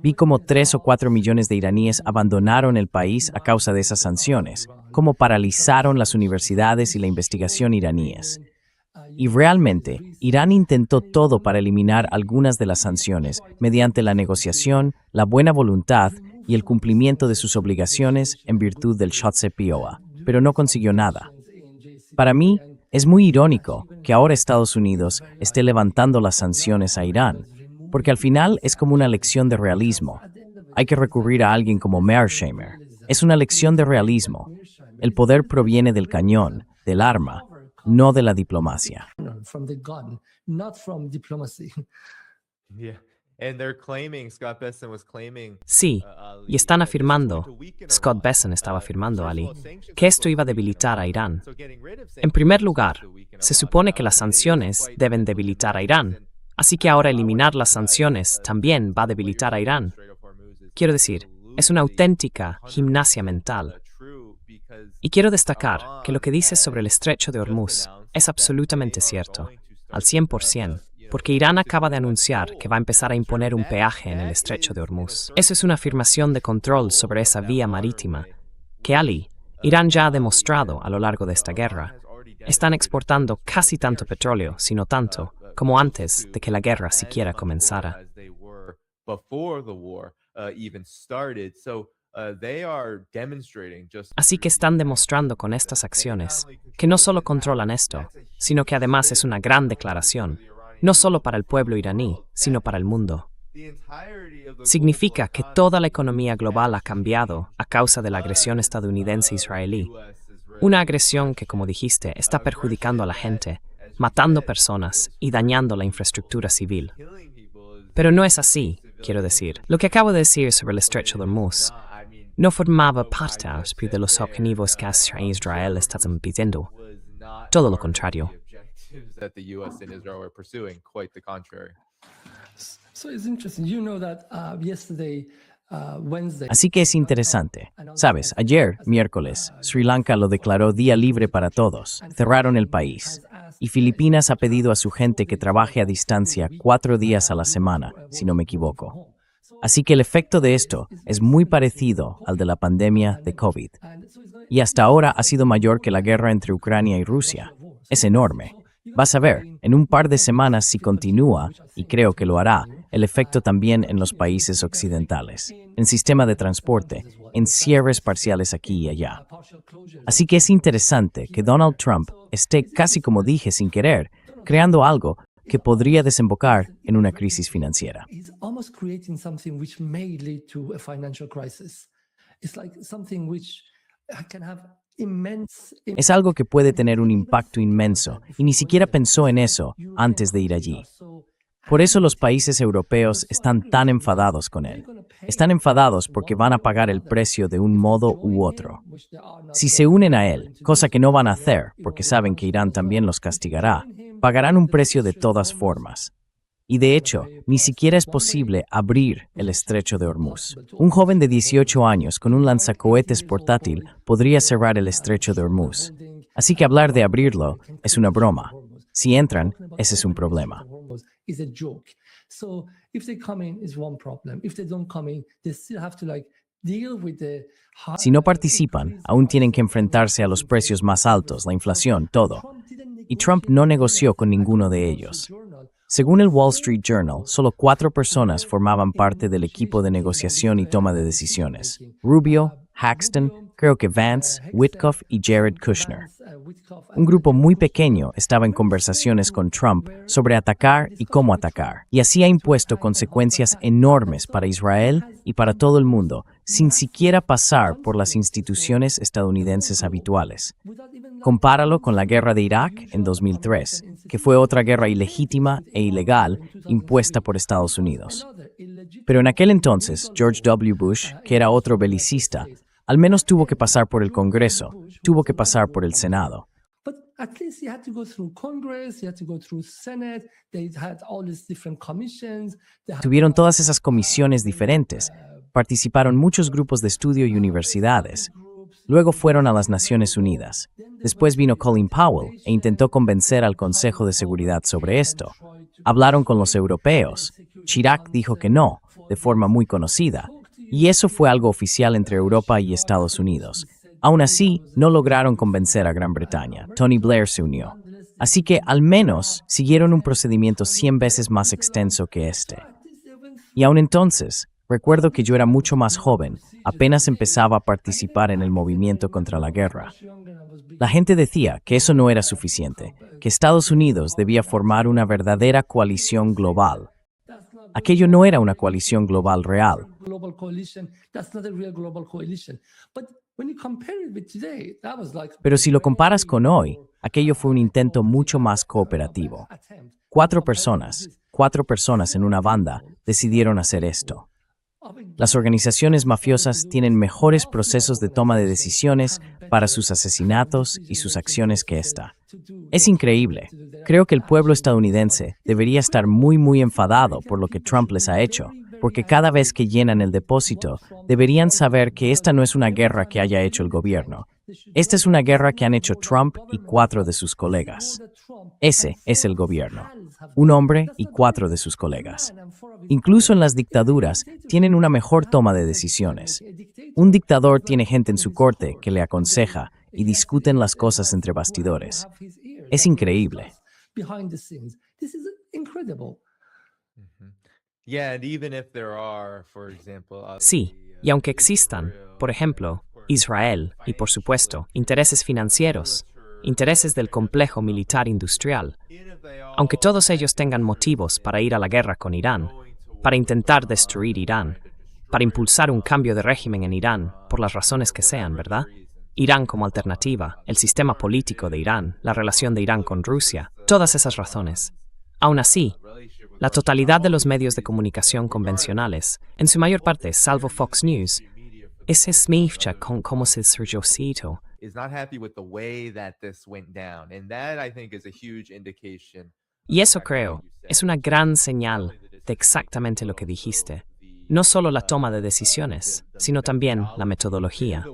Vi cómo 3 o 4 millones de iraníes abandonaron el país a causa de esas sanciones, cómo paralizaron las universidades y la investigación iraníes. Y realmente, Irán intentó todo para eliminar algunas de las sanciones mediante la negociación, la buena voluntad y el cumplimiento de sus obligaciones en virtud del JCPOA, pero no consiguió nada. Para mí, es muy irónico que ahora Estados Unidos esté levantando las sanciones a Irán, porque al final es como una lección de realismo. Hay que recurrir a alguien como Mearsheimer. Es una lección de realismo. El poder proviene del cañón, del arma, no de la diplomacia. Sí, y están afirmando, Scott Bessent estaba afirmando, Ali, que esto iba a debilitar a Irán. En primer lugar, se supone que las sanciones deben debilitar a Irán, así que ahora eliminar las sanciones también va a debilitar a Irán. Quiero decir, es una auténtica gimnasia mental. Y quiero destacar que lo que dices sobre el estrecho de Hormuz es absolutamente cierto, al 100%, porque Irán acaba de anunciar que va a empezar a imponer un peaje en el estrecho de Hormuz. Eso es una afirmación de control sobre esa vía marítima, que Irán ya ha demostrado a lo largo de esta guerra. Están exportando casi tanto petróleo, si no tanto, como antes de que la guerra siquiera comenzara. Así que están demostrando con estas acciones que no solo controlan esto, sino que además es una gran declaración, no solo para el pueblo iraní, sino para el mundo. Significa que toda la economía global ha cambiado a causa de la agresión estadounidense-israelí. Una agresión que, como dijiste, está perjudicando a la gente, matando personas y dañando la infraestructura civil. Pero no es así, quiero decir. Lo que acabo de decir sobre el estrecho de Hormuz no formaba parte de los objetivos que Israel está pidiendo. Todo lo contrario. So it's interesting. You know that yesterday Wednesday. Así que es interesante. Sabes, ayer, miércoles, Sri Lanka lo declaró día libre para todos. Cerraron el país. Y Filipinas ha pedido a su gente que trabaje a distancia 4 días a la semana, si no me equivoco. Así que el efecto de esto es muy parecido al de la pandemia de COVID. Y hasta ahora ha sido mayor que la guerra entre Ucrania y Rusia. Es enorme. Vas a ver, en un par de semanas si continúa, y creo que lo hará, el efecto también en los países occidentales, en sistema de transporte, en cierres parciales aquí y allá. Así que es interesante que Donald Trump esté, casi como dije sin querer, creando algo que podría desembocar en una crisis financiera. He's almost creating something which may lead to a financial crisis. It's like something which can have immense Es algo que puede tener un impacto inmenso, y ni siquiera pensó en eso antes de ir allí. Por eso los países europeos están tan enfadados con él. Están enfadados porque van a pagar el precio de un modo u otro. Si se unen a él, cosa que no van a hacer porque saben que Irán también los castigará, pagarán un precio de todas formas. Y de hecho, ni siquiera es posible abrir el estrecho de Hormuz. Un joven de 18 años con un lanzacohetes portátil podría cerrar el estrecho de Hormuz. Así que hablar de abrirlo es una broma. Si entran, ese es un problema. is a joke. So if they come in, is one problem. If they don't come in, they still have to deal with the Si no participan, aún tienen que enfrentarse a los precios más altos, la inflación, todo. Y Trump no negoció con ninguno de ellos. Según el Wall Street Journal, solo 4 personas formaban parte del equipo de negociación y toma de decisiones. Rubio, Paxton, creo que Vance, Witkoff y Jared Kushner. Un grupo muy pequeño estaba en conversaciones con Trump sobre atacar y cómo atacar, y así ha impuesto consecuencias enormes para Israel y para todo el mundo, sin siquiera pasar por las instituciones estadounidenses habituales. Compáralo con la guerra de Irak en 2003, que fue otra guerra ilegítima e ilegal impuesta por Estados Unidos. Pero en aquel entonces, George W. Bush, que era otro belicista, al menos tuvo que pasar por el Congreso, tuvo que pasar por el Senado. But at least he had to go through Congress, he had to go through Senate, they had all these different commissions. Tuvieron todas esas comisiones diferentes, participaron muchos grupos de estudio y universidades. Luego fueron a las Naciones Unidas. Después vino Colin Powell e intentó convencer al Consejo de Seguridad sobre esto. Hablaron con los europeos. Chirac dijo que no, de forma muy conocida. Y eso fue algo oficial entre Europa y Estados Unidos. Aún así, no lograron convencer a Gran Bretaña. Tony Blair se unió. Así que, al menos, siguieron un procedimiento 100 veces más extenso que este. Y aún entonces, recuerdo que yo era mucho más joven, apenas empezaba a participar en el movimiento contra la guerra. La gente decía que eso no era suficiente, que Estados Unidos debía formar una verdadera coalición global. Aquello no era una coalición global real. Pero si lo comparas con hoy, aquello fue un intento mucho más cooperativo. 4 personas en una banda decidieron hacer esto. Las organizaciones mafiosas tienen mejores procesos de toma de decisiones para sus asesinatos y sus acciones que esta. Es increíble. Creo que el pueblo estadounidense debería estar muy enfadado por lo que Trump les ha hecho, porque cada vez que llenan el depósito, deberían saber que esta no es una guerra que haya hecho el gobierno. Esta es una guerra que han hecho Trump y 4 de sus colegas. Ese es el gobierno. Un hombre y 4 de sus colegas. Incluso en las dictaduras tienen una mejor toma de decisiones. Un dictador tiene gente en su corte que le aconseja y discuten las cosas entre bastidores. Es increíble. Sí, y aunque existan, por ejemplo, Israel y, por supuesto, intereses financieros, intereses del complejo militar industrial, aunque todos ellos tengan motivos para ir a la guerra con Irán, para intentar destruir Irán, para impulsar un cambio de régimen en Irán, por las razones que sean, ¿verdad? Irán como alternativa, el sistema político de Irán, la relación de Irán con Rusia, todas esas razones. Aún así, la totalidad de los medios de comunicación convencionales, en su mayor parte, salvo Fox News, ese smívcha con cómo se surgió. Y eso creo, es una gran señal de exactamente lo que dijiste. no solo la toma de decisiones, sino también la metodología.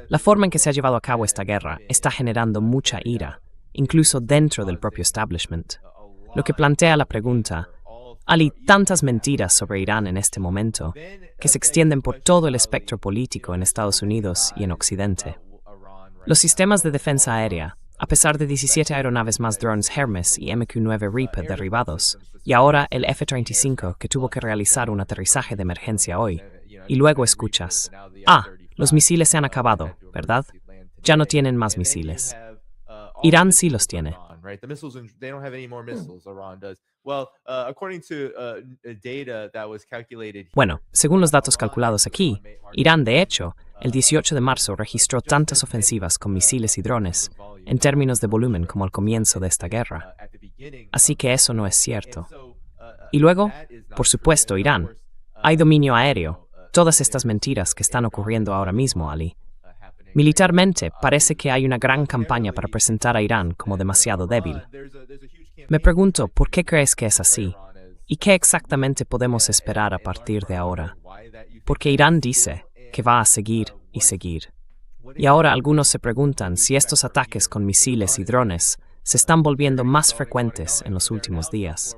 La forma en que se ha llevado a cabo esta guerra está generando mucha ira, incluso dentro del propio establishment. Lo que plantea la pregunta: hay tantas mentiras sobre Irán en este momento que se extienden por todo el espectro político en Estados Unidos y en Occidente. Los sistemas de defensa aérea, a pesar de 17 aeronaves más drones Hermes y MQ-9 Reaper derribados, y ahora el F-35 que tuvo que realizar un aterrizaje de emergencia hoy, y luego escuchas: los misiles se han acabado, ¿verdad? Ya no tienen más misiles. Irán sí los tiene. Right? The missiles, they don't have any more missiles. Iran does. Well, according to data that was calculated. Bueno, según los datos calculados aquí, Irán, de hecho, el 18 de marzo registró tantas ofensivas con misiles y drones, en términos de volumen, como al comienzo de esta guerra. Así que eso no es cierto. Y luego, por supuesto, Irán. Hay dominio aéreo. Todas estas mentiras que están ocurriendo ahora mismo, Ali. Militarmente, parece que hay una gran campaña para presentar a Irán como demasiado débil. Me pregunto, ¿por qué crees que es así? ¿Y qué exactamente podemos esperar a partir de ahora? Porque Irán dice que va a seguir y seguir. Y ahora algunos se preguntan si estos ataques con misiles y drones se están volviendo más frecuentes en los últimos días.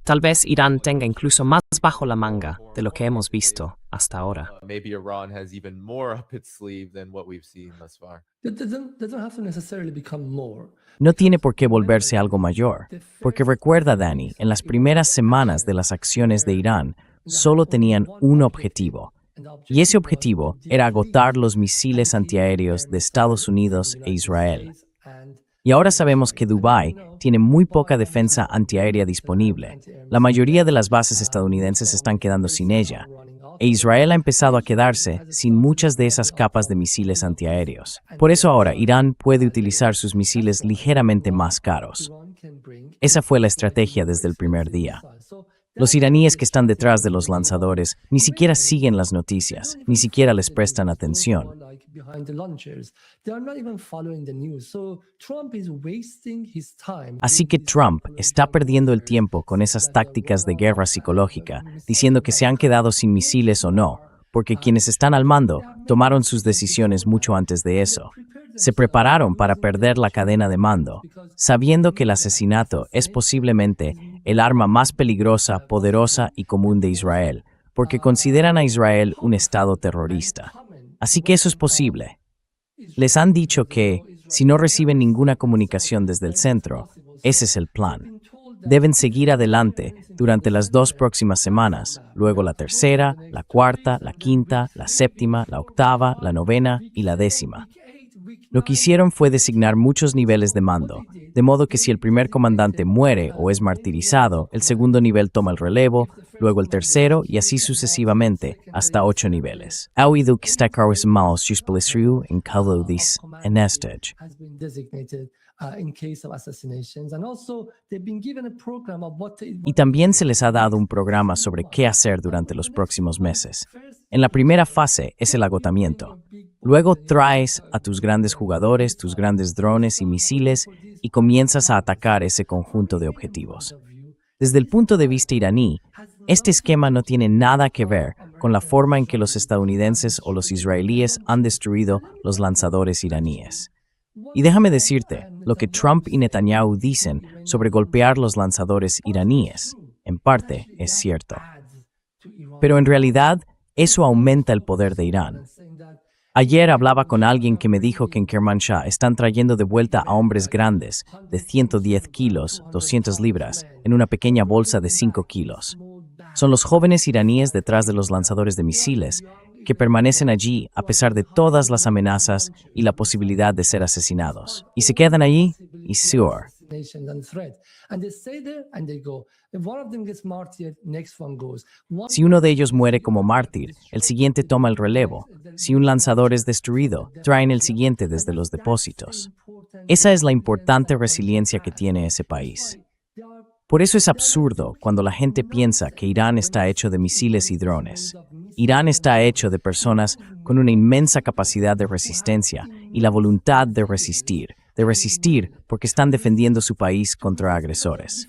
Tal vez Irán tenga incluso más bajo la manga de lo que hemos visto hasta ahora. Maybe Iran has even more up its sleeve than what we've seen thus far. They don't have to necessarily become more. No tiene por qué volverse algo mayor, porque recuerda, Dani, en las primeras semanas de las acciones de Irán, solo tenían un objetivo, y ese objetivo era agotar los misiles antiaéreos de Estados Unidos e Israel. Y ahora sabemos que Dubái tiene muy poca defensa antiaérea disponible. La mayoría de las bases estadounidenses están quedando sin ella, e Israel ha empezado a quedarse sin muchas de esas capas de misiles antiaéreos. Por eso ahora Irán puede utilizar sus misiles ligeramente más caros. Esa fue la estrategia desde el primer día. Los iraníes que están detrás de los lanzadores ni siquiera siguen las noticias, ni siquiera les prestan atención. Así que Trump está perdiendo el tiempo con esas tácticas de guerra psicológica, diciendo que se han quedado sin misiles o no, porque quienes están al mando tomaron sus decisiones mucho antes de eso. Se prepararon para perder la cadena de mando, sabiendo que el asesinato es posiblemente el arma más peligrosa, poderosa y común de Israel, porque consideran a Israel un estado terrorista. Así que eso es posible. Les han dicho que, si no reciben ninguna comunicación desde el centro, ese es el plan. Deben seguir adelante durante las 2 próximas semanas, luego la tercera, la cuarta, la quinta, la séptima, la octava, la novena y la 10ª. Lo que hicieron fue designar muchos niveles de mando, de modo que si el primer comandante muere o es martirizado, el segundo nivel toma el relevo, luego el tercero y así sucesivamente, hasta 8 niveles. Ha oído que está maus juspelesriu en caldo dis en estage. Y también se les ha dado un programa sobre qué hacer durante los próximos meses. En la primera fase es el agotamiento. Luego traes a tus grandes jugadores, tus grandes drones y misiles y comienzas a atacar ese conjunto de objetivos. Desde el punto de vista iraní, este esquema no tiene nada que ver con la forma en que los estadounidenses o los israelíes han destruido los lanzadores iraníes. Y déjame decirte, lo que Trump y Netanyahu dicen sobre golpear los lanzadores iraníes, en parte es cierto. Pero en realidad, eso aumenta el poder de Irán. Ayer hablaba con alguien que me dijo que en Kermanshah están trayendo de vuelta a hombres grandes, de 110 kilos, 200 libras, en una pequeña bolsa de 5 kilos. Son los jóvenes iraníes detrás de los lanzadores de misiles que permanecen allí a pesar de todas las amenazas y la posibilidad de ser asesinados. Y se quedan allí y sure. Si uno de ellos muere como mártir, el siguiente toma el relevo. Si un lanzador es destruido, traen el siguiente desde los depósitos. Esa es la importante resiliencia que tiene ese país. Por eso es absurdo cuando la gente piensa que Irán está hecho de misiles y drones. Irán está hecho de personas con una inmensa capacidad de resistencia y la voluntad de resistir porque están defendiendo su país contra agresores.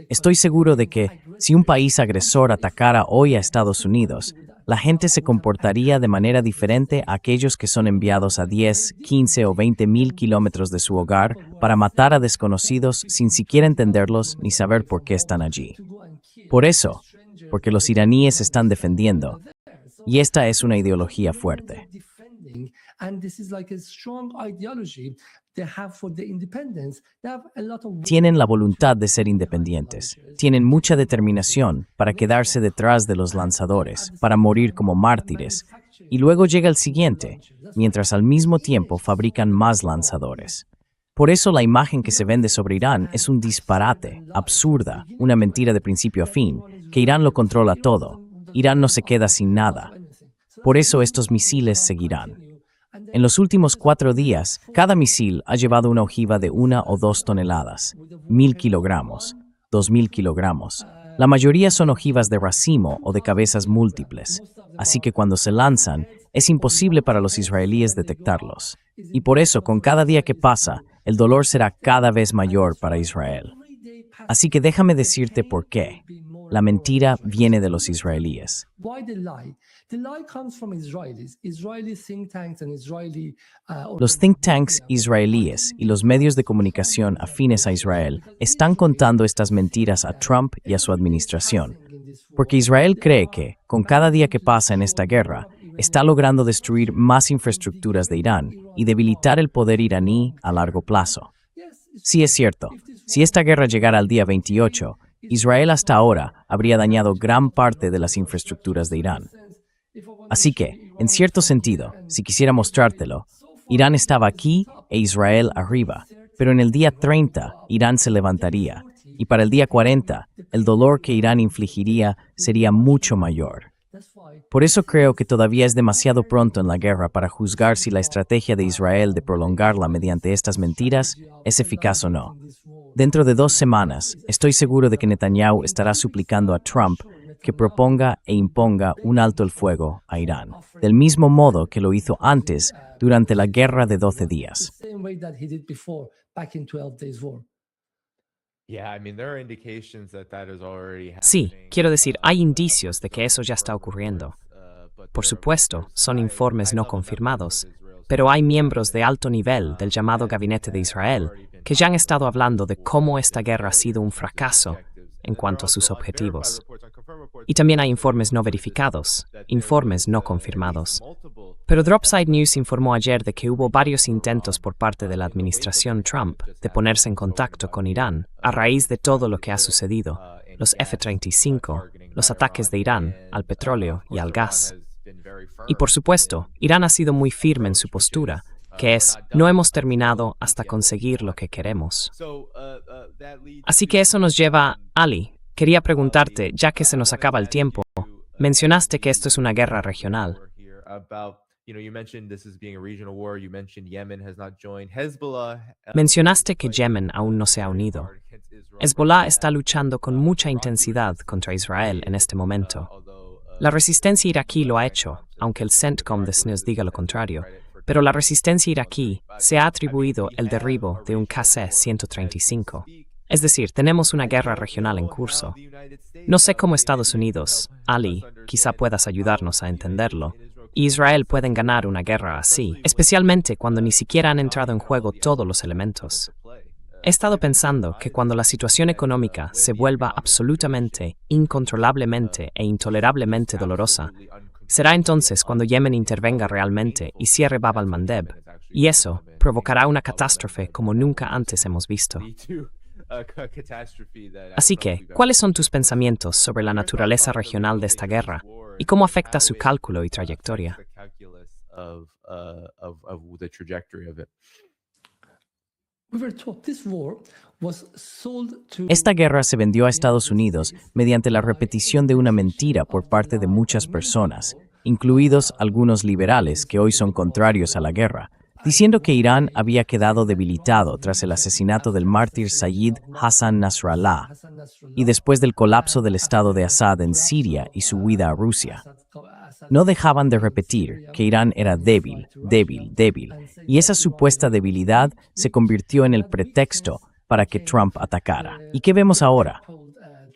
Estoy seguro de que, si un país agresor atacara hoy a Estados Unidos, la gente se comportaría de manera diferente a aquellos que son enviados a 10, 15 o 20 mil kilómetros de su hogar para matar a desconocidos sin siquiera entenderlos ni saber por qué están allí. Por eso, porque los iraníes están defendiendo, y esta es una ideología fuerte. Tienen la voluntad de ser independientes. Tienen mucha determinación para quedarse detrás de los lanzadores, para morir como mártires. Y luego llega el siguiente, mientras al mismo tiempo fabrican más lanzadores. Por eso la imagen que se vende sobre Irán es un disparate, absurda, una mentira de principio a fin, que Irán lo controla todo. Irán no se queda sin nada. Por eso estos misiles seguirán. En los últimos 4 días, cada misil ha llevado una ojiva de 1 o 2 toneladas, 1.000 kilogramos, 2.000 kilogramos. La mayoría son ojivas de racimo o de cabezas múltiples, así que cuando se lanzan, es imposible para los israelíes detectarlos. Y por eso, con cada día que pasa, el dolor será cada vez mayor para Israel. Así que déjame decirte por qué. La mentira viene de los israelíes. Los think tanks israelíes y los medios de comunicación afines a Israel están contando estas mentiras a Trump y a su administración, porque Israel cree que, con cada día que pasa en esta guerra, está logrando destruir más infraestructuras de Irán y debilitar el poder iraní a largo plazo. Sí es cierto, si esta guerra llegara al día 28, Israel hasta ahora habría dañado gran parte de las infraestructuras de Irán. Así que, en cierto sentido, si quisiera mostrártelo, Irán estaba aquí e Israel arriba, pero en el día 30 Irán se levantaría, y para el día 40 el dolor que Irán infligiría sería mucho mayor. Por eso creo que todavía es demasiado pronto en la guerra para juzgar si la estrategia de Israel de prolongarla mediante estas mentiras es eficaz o no. Dentro de 2 semanas, estoy seguro de que Netanyahu estará suplicando a Trump que proponga e imponga un alto el fuego a Irán, del mismo modo que lo hizo antes durante la guerra de 12 días. Sí, quiero decir, hay indicios de que eso ya está ocurriendo. Por supuesto, son informes no confirmados, pero hay miembros de alto nivel del llamado Gabinete de Israel que ya han estado hablando de cómo esta guerra ha sido un fracaso en cuanto a sus objetivos. Y también hay informes no verificados, informes no confirmados. Pero Dropside News informó ayer de que hubo varios intentos por parte de la administración Trump de ponerse en contacto con Irán a raíz de todo lo que ha sucedido, los F-35, los ataques de Irán al petróleo y al gas. Y por supuesto, Irán ha sido muy firme en su postura, que es, no hemos terminado hasta conseguir lo que queremos. Así que eso nos lleva, Ali, quería preguntarte, ya que se nos acaba el tiempo, mencionaste que esto es una guerra regional. Mencionaste que Yemen aún no se ha unido. Hezbollah está luchando con mucha intensidad contra Israel en este momento. La resistencia iraquí lo ha hecho, aunque el CENTCOM de SNUS diga lo contrario, pero la resistencia iraquí se ha atribuido el derribo de un KC-135. Es decir, tenemos una guerra regional en curso. No sé cómo Estados Unidos, Ali, quizá puedas ayudarnos a entenderlo, y Israel pueden ganar una guerra así, especialmente cuando ni siquiera han entrado en juego todos los elementos. He estado pensando que cuando la situación económica se vuelva absolutamente, incontrolablemente e intolerablemente dolorosa, será entonces cuando Yemen intervenga realmente y cierre Bab al-Mandeb, y eso provocará una catástrofe como nunca antes hemos visto. Así que, ¿cuáles son tus pensamientos sobre la naturaleza regional de esta guerra y cómo afecta su cálculo y trayectoria? Esta guerra se vendió a Estados Unidos mediante la repetición de una mentira por parte de muchas personas, incluidos algunos liberales que hoy son contrarios a la guerra, diciendo que Irán había quedado debilitado tras el asesinato del mártir Sayyid Hassan Nasrallah y después del colapso del Estado de Assad en Siria y su huida a Rusia. No dejaban de repetir que Irán era débil, y esa supuesta debilidad se convirtió en el pretexto para que Trump atacara. ¿Y qué vemos ahora?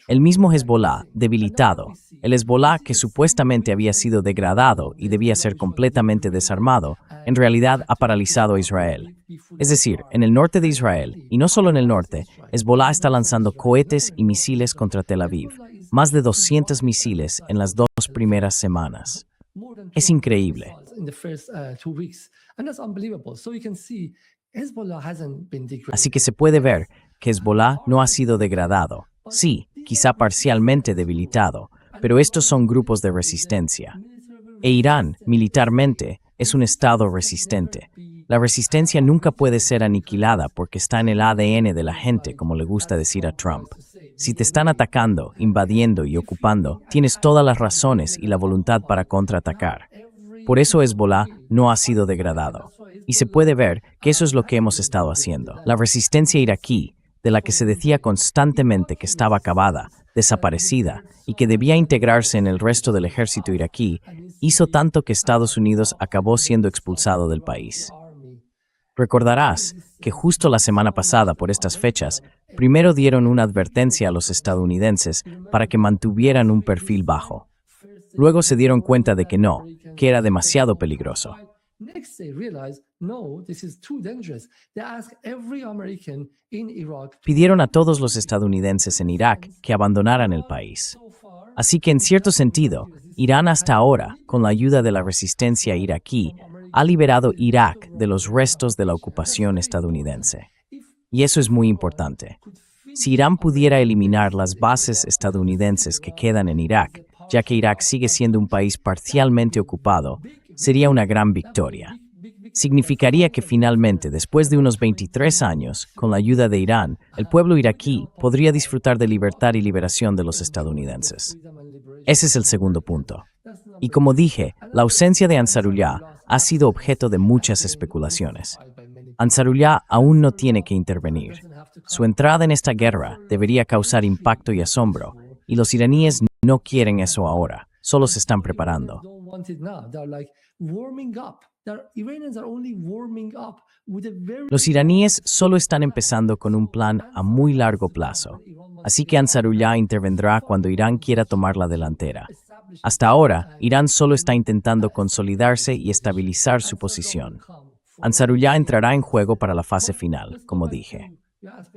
El mismo Hezbollah, debilitado, el Hezbollah que supuestamente había sido degradado y debía ser completamente desarmado, en realidad ha paralizado a Israel. Es decir, en el norte de Israel, y no solo en el norte, Hezbollah está lanzando cohetes y misiles contra Tel Aviv, más de 200 misiles en las 2 primeras semanas. Es increíble. Así que se puede ver que Hezbollah no ha sido degradado. Sí, quizá parcialmente debilitado, pero estos son grupos de resistencia. E Irán, militarmente, es un estado resistente. La resistencia nunca puede ser aniquilada porque está en el ADN de la gente, como le gusta decir a Trump. Si te están atacando, invadiendo y ocupando, tienes todas las razones y la voluntad para contraatacar. Por eso Hezbollah no ha sido degradado. Y se puede ver que eso es lo que hemos estado haciendo. La resistencia iraquí, de la que se decía constantemente que estaba acabada, desaparecida y que debía integrarse en el resto del ejército iraquí, hizo tanto que Estados Unidos acabó siendo expulsado del país. Recordarás que justo la semana pasada, por estas fechas, primero dieron una advertencia a los estadounidenses para que mantuvieran un perfil bajo. Luego se dieron cuenta de que no, que era demasiado peligroso. Pidieron a todos los estadounidenses en Irak que abandonaran el país. Así que en cierto sentido, Irán hasta ahora, con la ayuda de la resistencia iraquí, ha liberado Irak de los restos de la ocupación estadounidense. Y eso es muy importante. Si Irán pudiera eliminar las bases estadounidenses que quedan en Irak, ya que Irak sigue siendo un país parcialmente ocupado, sería una gran victoria. Significaría que finalmente, después de unos 23 años, con la ayuda de Irán, el pueblo iraquí podría disfrutar de libertad y liberación de los estadounidenses. Ese es el segundo punto. Y como dije, la ausencia de Ansarullah ha sido objeto de muchas especulaciones. Ansarullah aún no tiene que intervenir. Su entrada en esta guerra debería causar impacto y asombro, y los iraníes no quieren eso ahora, solo se están preparando. Los iraníes solo están empezando con un plan a muy largo plazo, así que Ansarullah intervendrá cuando Irán quiera tomar la delantera. Hasta ahora, Irán solo está intentando consolidarse y estabilizar su posición. Ansarullah entrará en juego para la fase final, como dije.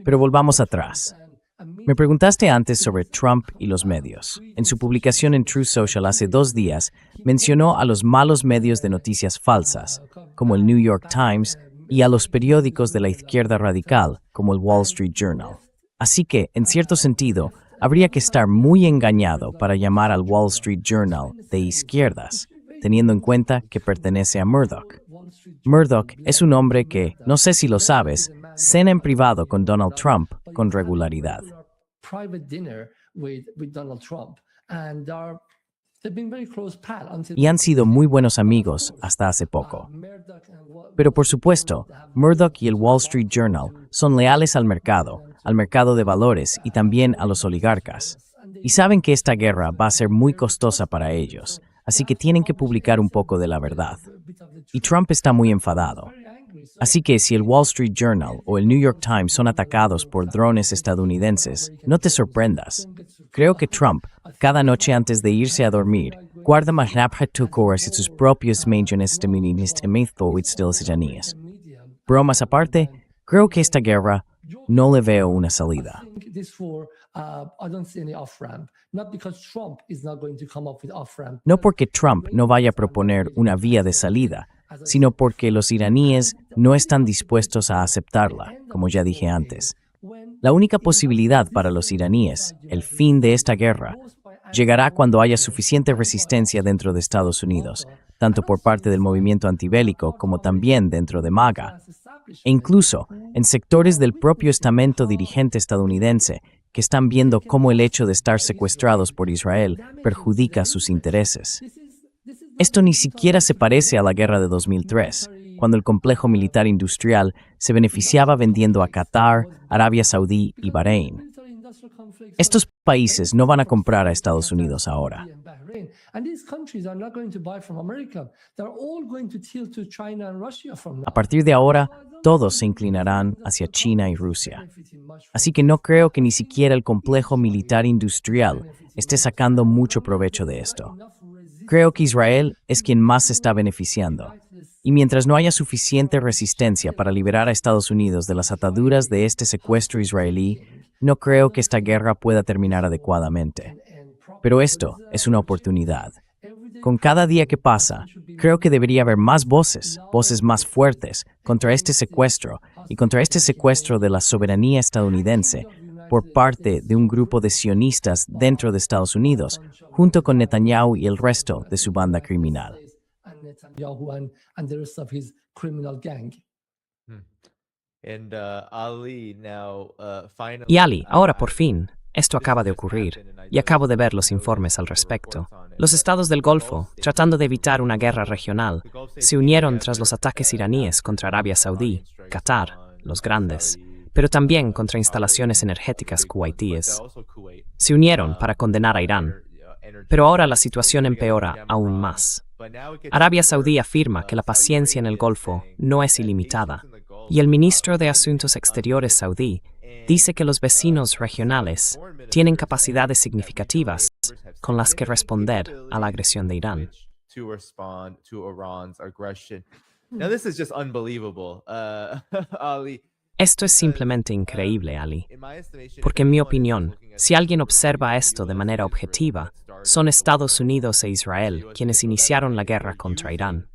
Pero volvamos atrás. Me preguntaste antes sobre Trump y los medios. En su publicación en Truth Social hace 2 días, mencionó a los malos medios de noticias falsas, como el New York Times, y a los periódicos de la izquierda radical, como el Wall Street Journal. Así que, en cierto sentido, habría que estar muy engañado para llamar al Wall Street Journal de izquierdas, teniendo en cuenta que pertenece a Murdoch. Murdoch es un hombre que, no sé si lo sabes, cena en privado con Donald Trump con regularidad. Y han sido muy buenos amigos hasta hace poco. Pero por supuesto, Murdoch y el Wall Street Journal son leales al mercado de valores y también a los oligarcas. Y saben que esta guerra va a ser muy costosa para ellos, así que tienen que publicar un poco de la verdad. Y Trump está muy enfadado. Así que si el Wall Street Journal o el New York Times son atacados por drones estadounidenses, no te sorprendas. Creo que Trump, cada noche antes de irse a dormir, guarda más y sus propios millones de iraníes. Bromas aparte, creo que esta guerra no le veo una salida. No porque Trump no vaya a proponer una vía de salida, sino porque los iraníes no están dispuestos a aceptarla, como ya dije antes. La única posibilidad para los iraníes, el fin de esta guerra, llegará cuando haya suficiente resistencia dentro de Estados Unidos, tanto por parte del movimiento antibélico como también dentro de MAGA, e incluso en sectores del propio estamento dirigente estadounidense que están viendo cómo el hecho de estar secuestrados por Israel perjudica sus intereses. Esto ni siquiera se parece a la guerra de 2003, cuando el complejo militar industrial se beneficiaba vendiendo a Qatar, Arabia Saudí y Bahrein. Estos países no van a comprar a Estados Unidos ahora. And these countries are not going to buy from America. They're all going to tilt to China and Russia from now. A partir de ahora, todos se inclinarán hacia China y Rusia. Así que no creo que ni siquiera el complejo militar industrial esté sacando mucho provecho de esto. Creo que Israel es quien más se está beneficiando. Y mientras no haya suficiente resistencia para liberar a Estados Unidos de las ataduras de este secuestro israelí, no creo que esta guerra pueda terminar adecuadamente. Pero esto es una oportunidad. Con cada día que pasa, creo que debería haber más voces más fuertes contra este secuestro y contra este secuestro de la soberanía estadounidense por parte de un grupo de sionistas dentro de Estados Unidos, junto con Netanyahu y el resto de su banda criminal. And the rest of his criminal gang. And Ali, now, finally, Y Ali, ahora por fin, esto acaba de ocurrir, y acabo de ver los informes al respecto. Los estados del Golfo, tratando de evitar una guerra regional, se unieron tras los ataques iraníes contra Arabia Saudí, Qatar, los grandes, pero también contra instalaciones energéticas kuwaitíes. Se unieron para condenar a Irán, pero ahora la situación empeora aún más. Arabia Saudí afirma que la paciencia en el Golfo no es ilimitada, y el ministro de Asuntos Exteriores saudí dice que los vecinos regionales tienen capacidades significativas con las que responder a la agresión de Irán. Now this is just unbelievable, Ali. Esto es simplemente increíble, Ali, porque en mi opinión, si alguien observa esto de manera objetiva, son Estados Unidos e Israel quienes iniciaron la guerra contra Irán.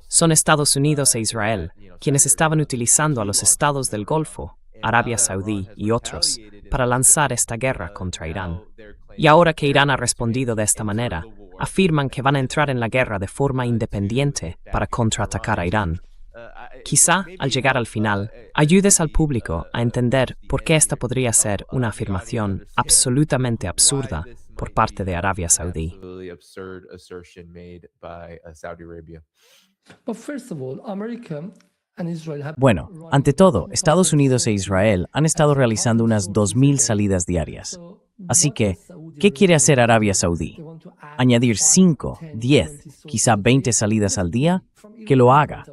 Son Estados Unidos e Israel quienes estaban utilizando a los estados del Golfo, Arabia Saudí y otros, para lanzar esta guerra contra Irán. Y ahora que Irán ha respondido de esta manera, afirman que van a entrar en la guerra de forma independiente para contraatacar a Irán. Quizá, al llegar al final, ayudes al público a entender por qué esta podría ser una afirmación absolutamente absurda por parte de Arabia Saudí. But first of all, America and Israel have Bueno, ante todo, Estados Unidos e Israel han estado realizando unas 2,000 salidas diarias. Así que, ¿qué quiere hacer Arabia Saudí? ¿Añadir 5, 10, quizá 20 salidas al día? Que lo haga.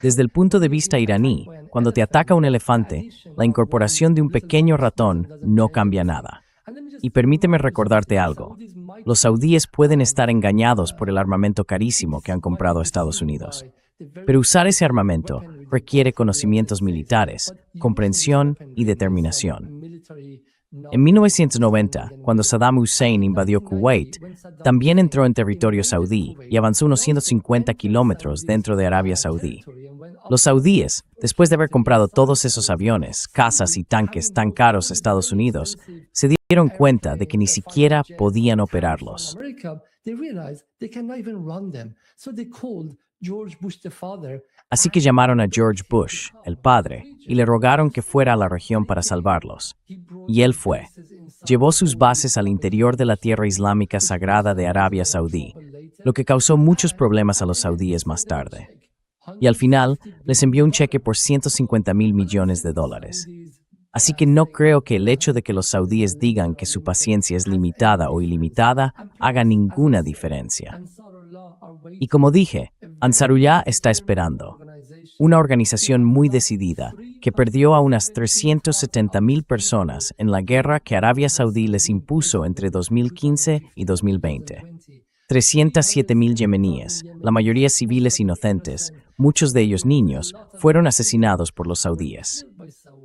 Desde el punto de vista iraní, cuando te ataca un elefante, la incorporación de un pequeño ratón no cambia nada. Y permíteme recordarte algo. Los saudíes pueden estar engañados por el armamento carísimo que han comprado a Estados Unidos. Pero usar ese armamento requiere conocimientos militares, comprensión y determinación. En 1990, cuando Saddam Hussein invadió Kuwait, también entró en territorio saudí y avanzó unos 150 kilómetros dentro de Arabia Saudí. Los saudíes, después de haber comprado todos esos aviones, cazas y tanques tan caros a Estados Unidos, se dieron cuenta de que ni siquiera podían operarlos. Así que llamaron a George Bush, el padre, y le rogaron que fuera a la región para salvarlos. Y él fue. Llevó sus bases al interior de la tierra islámica sagrada de Arabia Saudí, lo que causó muchos problemas a los saudíes más tarde. Y al final, les envió un cheque por $150 mil millones. Así que no creo que el hecho de que los saudíes digan que su paciencia es limitada o ilimitada haga ninguna diferencia. Y como dije, Ansarullah está esperando. Una organización muy decidida que perdió a unas 370,000 personas en la guerra que Arabia Saudí les impuso entre 2015 y 2020. 307,000 yemeníes, la mayoría civiles inocentes, muchos de ellos niños, fueron asesinados por los saudíes.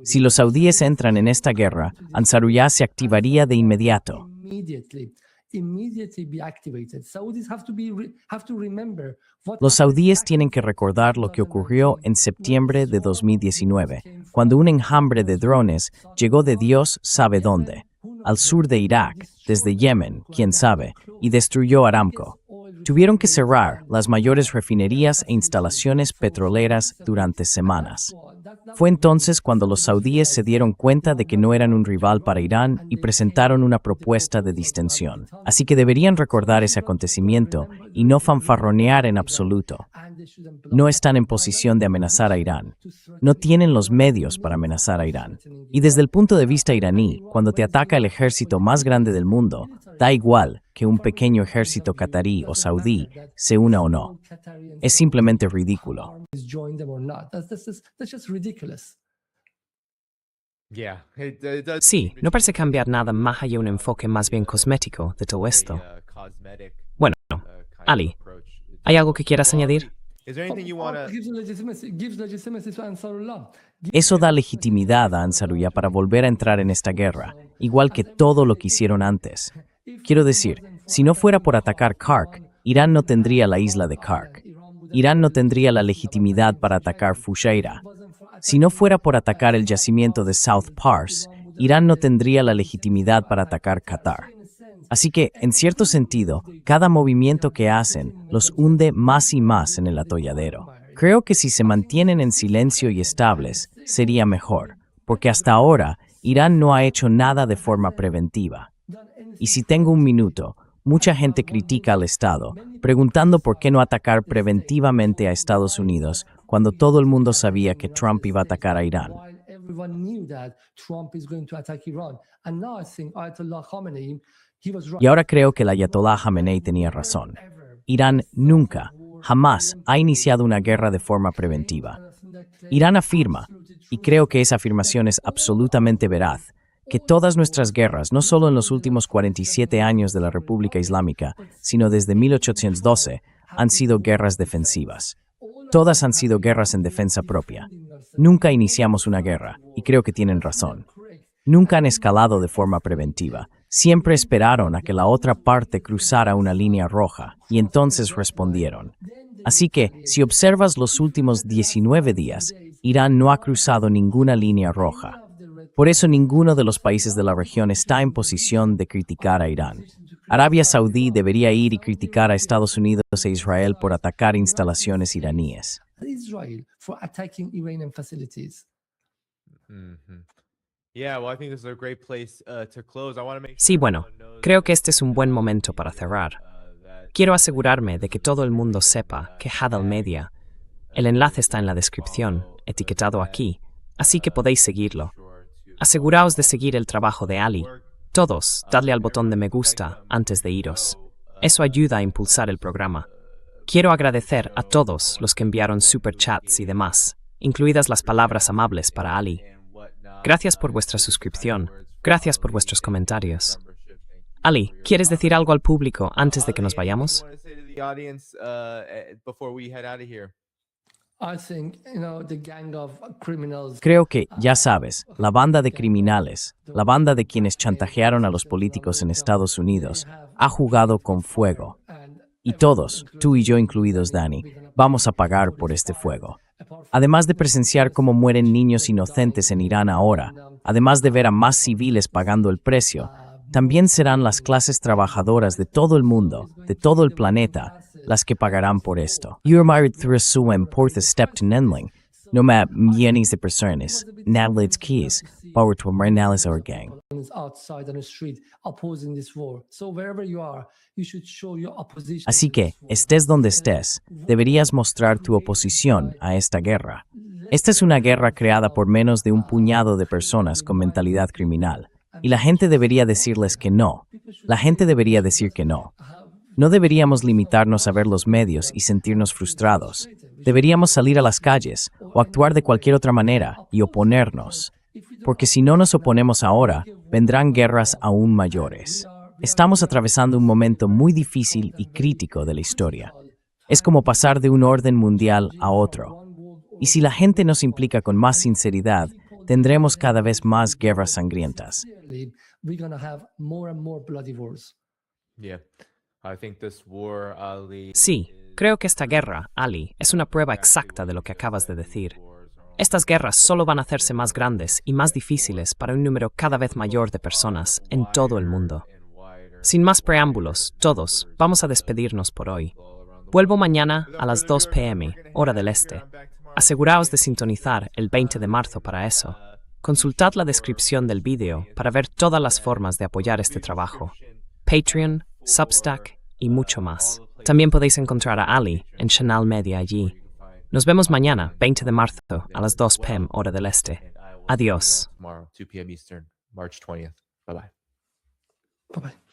Si los saudíes entran en esta guerra, Ansarullah se activaría de inmediato. Los saudíes tienen que recordar lo que ocurrió en septiembre de 2019, cuando un enjambre de drones llegó de Dios sabe dónde, al sur de Irak, desde Yemen, quién sabe, y destruyó Aramco. Tuvieron que cerrar las mayores refinerías e instalaciones petroleras durante semanas. Fue entonces cuando los saudíes se dieron cuenta de que no eran un rival para Irán y presentaron una propuesta de distensión. Así que deberían recordar ese acontecimiento y no fanfarronear en absoluto. No están en posición de amenazar a Irán. No tienen los medios para amenazar a Irán. Y desde el punto de vista iraní, cuando te ataca el ejército más grande del mundo, Da igual que un pequeño ejército catarí o saudí se una o no. Es simplemente ridículo. Yeah, it does Sí, seem no parece interesting. cambiar nada más allá de un enfoque más bien cosmético de todo esto. Cosmetic, Bueno, kind of Ali, approach. ¿hay algo que quieras Well, añadir? Ali, is there anything you want to? Gives legitimacy to Ansarullah. Eso da legitimidad a Ansarullah para volver a entrar en esta guerra, igual que todo lo que hicieron antes. Quiero decir, si no fuera por atacar Kark, Irán no tendría la isla de Kark. Irán no tendría la legitimidad para atacar Fushaira. Si no fuera por atacar el yacimiento de South Pars, Irán no tendría la legitimidad para atacar Qatar. Así que, en cierto sentido, cada movimiento que hacen los hunde más y más en el atolladero. Creo que si se mantienen en silencio y estables, sería mejor, porque hasta ahora Irán no ha hecho nada de forma preventiva. Y si tengo un minuto, mucha gente critica al Estado, preguntando por qué no atacar preventivamente a Estados Unidos cuando todo el mundo sabía que Trump iba a atacar a Irán. While everyone knew that Trump is going to attack Iran. And now I think Ayatollah Khamenei, he was right. Y ahora creo que el Ayatollah Khamenei tenía razón. Irán nunca, jamás ha iniciado una guerra de forma preventiva. Irán afirma, y creo que esa afirmación es absolutamente veraz, que todas nuestras guerras, no solo en los últimos 47 años de la República Islámica, sino desde 1812, han sido guerras defensivas. Todas han sido guerras en defensa propia. Nunca iniciamos una guerra, y creo que tienen razón. Nunca han escalado de forma preventiva. Siempre esperaron a que la otra parte cruzara una línea roja, y entonces respondieron. Así que, si observas los últimos 19 días, Irán no ha cruzado ninguna línea roja. Por eso ninguno de los países de la región está en posición de criticar a Irán. Arabia Saudí debería ir y criticar a Estados Unidos e Israel por atacar instalaciones iraníes. Israel for attacking Iranian facilities. Mhm. Yeah, well, I think this is a great place to close. I want to make Sí, sure bueno, everyone knows creo que este es un buen momento para cerrar. that Quiero asegurarme de que todo el mundo sepa que Hadal Media. El enlace está en la descripción, etiquetado aquí, así que podéis seguirlo. Aseguraos de seguir el trabajo de Ali. Todos, dadle al botón de me gusta antes de iros. Eso ayuda a impulsar el programa. Quiero agradecer a todos los que enviaron superchats y demás, incluidas las palabras amables para Ali. Gracias por vuestra suscripción. Gracias por vuestros comentarios. Ali, ¿quieres decir algo al público antes de que nos vayamos? What do you want to say to the audience before we head out of here? I think, the gang of criminals. Creo que, ya sabes, la banda de criminales, la banda de quienes chantajearon a los políticos en Estados Unidos, ha jugado con fuego. Y todos, tú y yo incluidos, Dani, vamos a pagar por este fuego. Además de presenciar cómo mueren niños inocentes en Irán ahora, además de ver a más civiles pagando el precio, también serán las clases trabajadoras de todo el mundo, de todo el planeta, las que pagarán por esto. Urmarid Thrusuem Portha Step to Nenling, no me millones de personas, Nadlids Keys, Power to Marnales or Gang. Is outside on the street opposing this war. So wherever you are, you should show your opposition. Así que, estés donde estés, deberías mostrar tu oposición a esta guerra. Esta es una guerra creada por menos de un puñado de personas con mentalidad criminal, y la gente debería decirles que no. La gente debería decir que no. No deberíamos limitarnos a ver los medios y sentirnos frustrados. Deberíamos salir a las calles o actuar de cualquier otra manera y oponernos. Porque si no nos oponemos ahora, vendrán guerras aún mayores. Estamos atravesando un momento muy difícil y crítico de la historia. Es como pasar de un orden mundial a otro. Y si la gente nos implica con más sinceridad, tendremos cada vez más guerras sangrientas. We're going to have more and more bloody wars. Yeah, I think this war, Ali. Sí, creo que esta guerra, Ali, es una prueba exacta de lo que acabas de decir. Estas guerras solo van a hacerse más grandes y más difíciles para un número cada vez mayor de personas en todo el mundo. Sin más preámbulos, todos, vamos a despedirnos por hoy. Vuelvo mañana a las 2 p.m., hora del este. Aseguraos de sintonizar el 20 de marzo para eso. Consultad la descripción del vídeo para ver todas las formas de apoyar este trabajo. Patreon, Substack y mucho más. También podéis encontrar a Ali en Chanel Media allí. Nos vemos mañana, 20 de marzo, a las 2 p.m. hora del este. Adiós. Tomorrow, 2 p.m. Eastern, March 20th. Bye-bye. Bye bye.